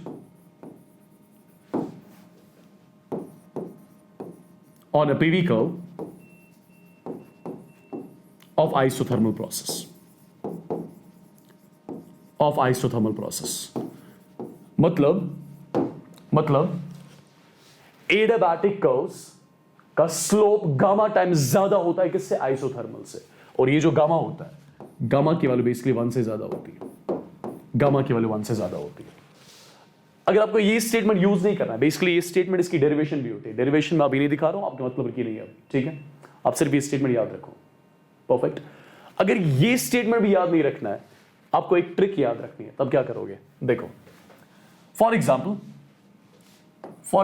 on a PV curve of isothermal process. मतलब एडियाबैटिक कर्व्स का स्लोप गामा टाइम्स ज्यादा होता है किससे, आइसोथर्मल से। और ये जो गामा होता है, गामा की वैल्यू बेसिकली 1 से ज्यादा होती है, गामा की वैल्यू 1 से ज्यादा होती है। अगर आपको ये स्टेटमेंट यूज नहीं करना है, बेसिकली ये स्टेटमेंट इसकी डेरिवेशन भी होती है, डेरिवेशन मैं अभी नहीं दिखा रहा हूं, आपके मतलब की नहीं है, ठीक है। आप सिर्फ ये स्टेटमेंट याद रखो, परफेक्ट। अगर ये स्टेटमेंट भी याद नहीं रखना है, आपको एक ट्रिक याद रखनी है, तब क्या करोगे, देखो फॉर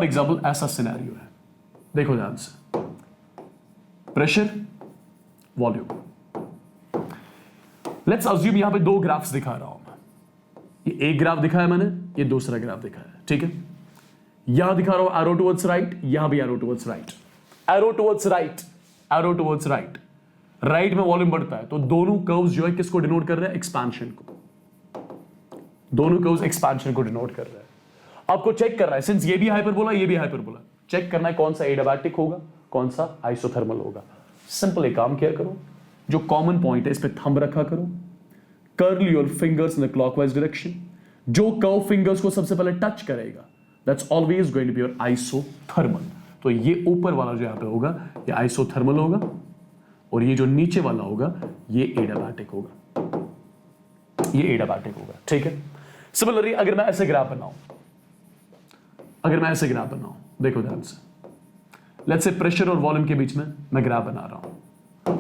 एग्जाम्पल ऐसा सिनेरियो है, देखो ध्यान से, प्रेशर वॉल्यूम, लेट्स अज्यूम यहां पे दो ग्राफ्स दिखा रहा हूं मैं, ये एक ग्राफ दिखाया मैंने, ये दूसरा ग्राफ दिखाया, ठीक है। यहां दिखा रहा हूं एरो टुवर्ड्स राइट, यहां भी arrow towards right, arrow towards right, right में वॉल्यूम बढ़ता है, तो दोनों कर्व्स जो है किसको डिनोट कर रहे हैं, एक्सपेंशन को, दोनों कर्व्स एक्सपेंशन को डिनोट कर रहे हैं। आपको चेक करना है, सिंस ये भी हाइपरबोला ये भी हाइपरबोला, चेक करना है कौन सा एडियाबैटिक होगा कौन सा आइसोथर्मल होगा। सिंपल एक काम किया करो, जो कॉमन पॉइंट है इस पे थंब रखा करो, curl your fingers in the clockwise direction, जो कर्व फिंगर्स को सबसे पहले टच करेगा that's always going to be your isothermal. तो ये ऊपर वाला जो यहां पे होगा ये आइसोथर्मल होगा, और ये जो नीचे वाला होगा ये एडियाबैटिक होगा, ये एडियाबैटिक होगा, ठीक है। सिमिलरली अगर मैं ऐसे ग्राफ बनाऊं, देखो ध्यान से, लेट्स से प्रेशर और वॉल्यूम के बीच में मैं ग्राफ बना रहा हूं,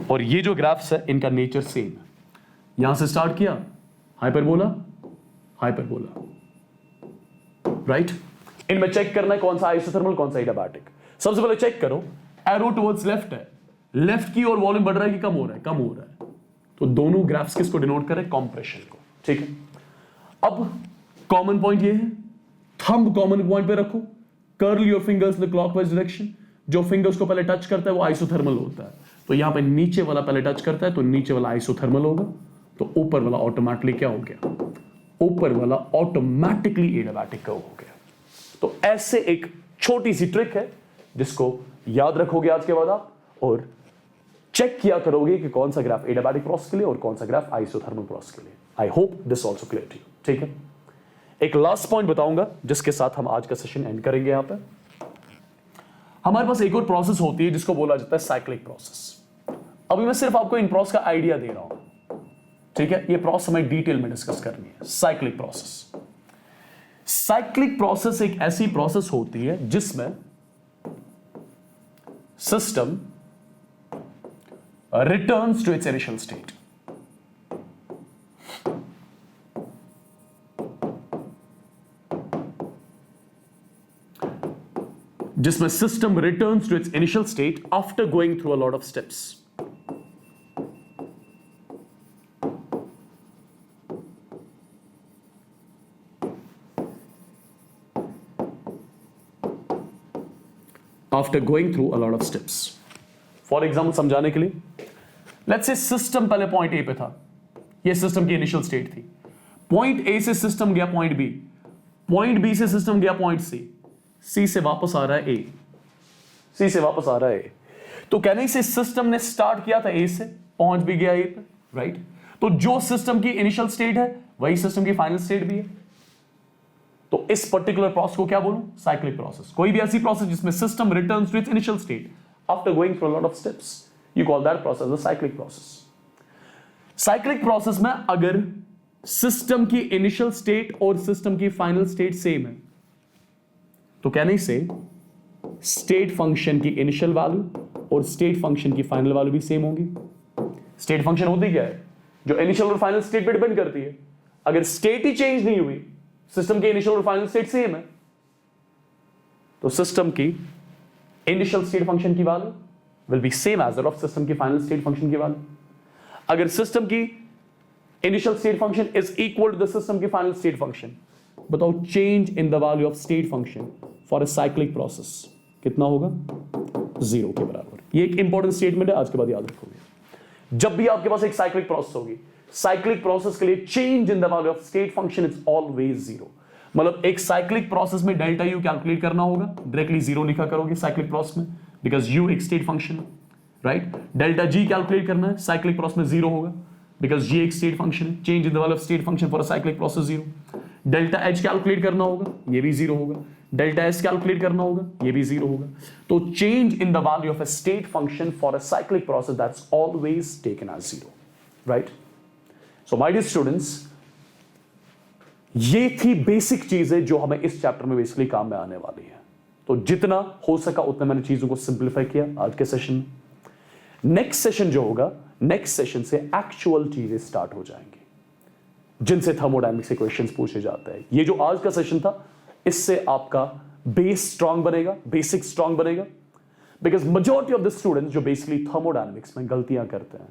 और ये जो ग्राफ्स है इनका नेचर सेम है। यहां से स्टार्ट किया हाइपरबोला, राइट। इनमें चेक करना है कौन सा आइसोथर्मल कौन सा एडियाबैटिक। सबसे पहले चेक करो, एरो टुवर्ड्स लेफ्ट है, लेफ्ट की ओर वॉल्यूम बढ़ रहा है कि कम हो रहा है, कम हो रहा है, तो दोनों ग्राफ्स किसको डिनोट कर रहे हैं, कंप्रेशन को, ठीक है। अब कॉमन पॉइंट ये है, थंब कॉमन पॉइंट पे रखो, curl your fingers in the clockwise direction, जो फिंगर्स को पहले टच करता है वो आइसोथर्मल होता है, तो यहां पे नीचे वाला पहले टच करता है तो नीचे वाला आइसोथर्मल होगा, तो ऊपर वाला ऑटोमेटिकली क्या हो गया, ऊपर वाला ऑटोमेटिकली एडियाबैटिक कर्व हो गया। तो ऐसे एक छोटी सी ट्रिक है जिसको याद रखोगे आज के बाद आप, और चेक किया करोगे कि कौन सा ग्राफ एडियाबैटिक प्रोसेस के लिए और कौन सा ग्राफ आइसोथर्मल प्रोसेस के लिए। I hope this also clear to you, ठीक है। एक लास्ट पॉइंट बताऊंगा जिसके साथ हम आज का सेशन एंड करेंगे। यहां पे हमारे पास एक और प्रोसेस होती है जिसको बोला जाता है साइक्लिक प्रोसेस। अभी मैं सिर्फ आपको इन प्रोसेस का आइडिया दे रहा हूं, ठीक है। ये प्रोसेस हमें डिटेल में डिस्कस करनी है। साइक्लिक प्रोसेस एक ऐसी प्रोसेस होती है जिसमें system returns to its initial state. जिसमें system returns to its initial state after going through a lot of steps. After going through a lot of steps. For example समझाने के लिए, let's say system पहले point A पे था, ये system की initial state थी। पॉइंट ए से सिस्टम गया पॉइंट बी, पॉइंट बी से सिस्टम गया पॉइंट सी, सी से वापस आ रहा है ए, सी से वापस आ रहा है ए। तो कहने से सिस्टम ने स्टार्ट किया था ए से, पहुंच भी गया ए पे, राइट। तो जो सिस्टम की इनिशियल स्टेट है वही सिस्टम की फाइनल स्टेट भी है। तो इस पर्टिकुलर प्रोसेस को क्या बोलूं? Cyclic process. कोई भी ऐसी प्रोसेस जिसमें system returns to its initial state after going through a lot of steps, you call that process a cyclic process. Cyclic process में अगर सिस्टम की इनिशियल स्टेट और सिस्टम की फाइनल स्टेट सेम है तो कहने से स्टेट फंक्शन की इनिशियल वैल्यू और स्टेट फंक्शन की फाइनल वैल्यू भी सेम होंगी। स्टेट फंक्शन होती क्या है? जो इनिशियल और फाइनल स्टेट पे डिपेंड करती है। अगर स्टेट ही चेंज नहीं हुई, सिस्टम की इनिशियल और फाइनल स्टेट सेम है, तो सिस्टम की इनिशियल स्टेट फंक्शन की value will be same as that of system की फाइनल स्टेट फंक्शन की वैल्यू। अगर सिस्टम की initial state function is equal to the system की फाइनल स्टेट फंक्शन, बताओ change in the value of state function for a cyclic process कितना होगा? 0 के बराबर। ये एक इंपॉर्टेंट स्टेटमेंट है, आज के बाद याद रखोगे। जब भी आपके पास एक साइक्लिक प्रोसेस होगी, साइक्लिक प्रोसेस के लिए change in the value of state function is always 0। मतलब एक साइक्लिक प्रोसेस में डेल्टा यू कैलकुलेट करना होगा, डायरेक्टली 0 लिखा करोगे साइक्लिक प्रोसेस में, बिकॉज यू एक स्टेट फंक्शन है, राइट। डेल्टा जी कैलकुलेट करना है, साइक्लिक प्रोसेस में 0 होगा, बिकॉज जी एक स्टेट फंक्शन है, change in the value of state function for a cyclic process 0। Delta H calculate करना होगा, ये भी 0 होगा। डेल्टा एस कैलकुलेट करना होगा, ये भी 0 होगा। तो change in the value of a state function for a cyclic process that's always taken as 0, right. So my dear students, ये थी बेसिक चीजें जो हमें इस चैप्टर में बेसिकली काम में आने वाली है। तो जितना हो सका उतना मैंने चीजों को सिंप्लीफाई किया आज के सेशन में। नेक्स्ट सेशन जो होगा, नेक्स्ट सेशन से एक्चुअल चीजें स्टार्ट हो जाएंगी जिनसे थर्मोडायनेमिक्स के क्वेश्चंस पूछे जाते हैं। ये जो आज का सेशन था, इससे आपका बेस स्ट्रांग बनेगा, बेसिक स्ट्रांग बनेगा, because majority of the students जो बेसिकली थर्मोडायनेमिक्स में गलतियां करते हैं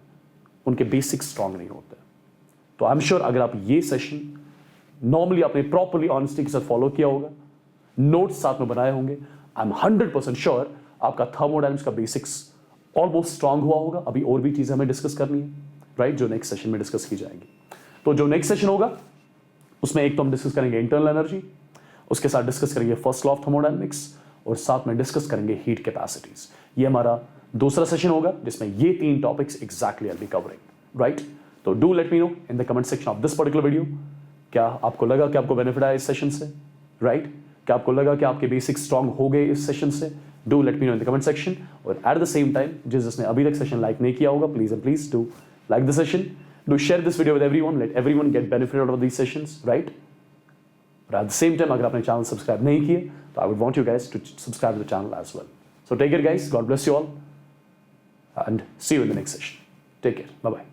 उनके बेसिक स्ट्रांग नहीं होते। तो आई एम श्योर अगर आप ये सेशन नॉर्मली आपने प्रॉपरली ऑनेस्टी के साथ फॉलो किया होगा, नोट्स साथ में बनाए होंगे, आई एम 100% श्योर आपका थर्मोडायनेमिक्स का बेसिक्स ऑलमोस्ट स्ट्रांग हुआ होगा। अभी और भी चीजें हमें डिस्कस करनी है, राइट, जो नेक्स्ट सेशन में डिस्कस की जाएंगी। तो जो नेक्स्ट सेशन होगा उसमें एक तो हम डिस्कस करेंगे इंटरनल एनर्जी, उसके साथ डिस्कस करेंगे फर्स्ट लॉ ऑफ थर्मोडायनेमिक्स, और साथ में डिस्कस करेंगे हीट कैपेसिटीज। ये हमारा दूसरा सेशन होगा जिसमें ये 3 topics exactly I will be covering, right. तो do let me know in the comment section of this particular video, क्या आपको लगा कि आपको बेनिफिट आया इस सेशन से, राइट। क्या आपको लगा कि आपके बेसिक स्ट्रांग हो गए इस सेशन से? Do let me know in the comment section. और एट द सेम टाइम जिसने अभी तक सेशन लाइक नहीं किया होगा, please and please do like the session, do share this video with everyone, let everyone get benefit out of these sessions, right. और at the same time अगर आपने channel subscribe नहीं किए तो I would want you guys to subscribe the channel as well. So take care guys, God bless you all and see you in the next session. Take care, bye bye.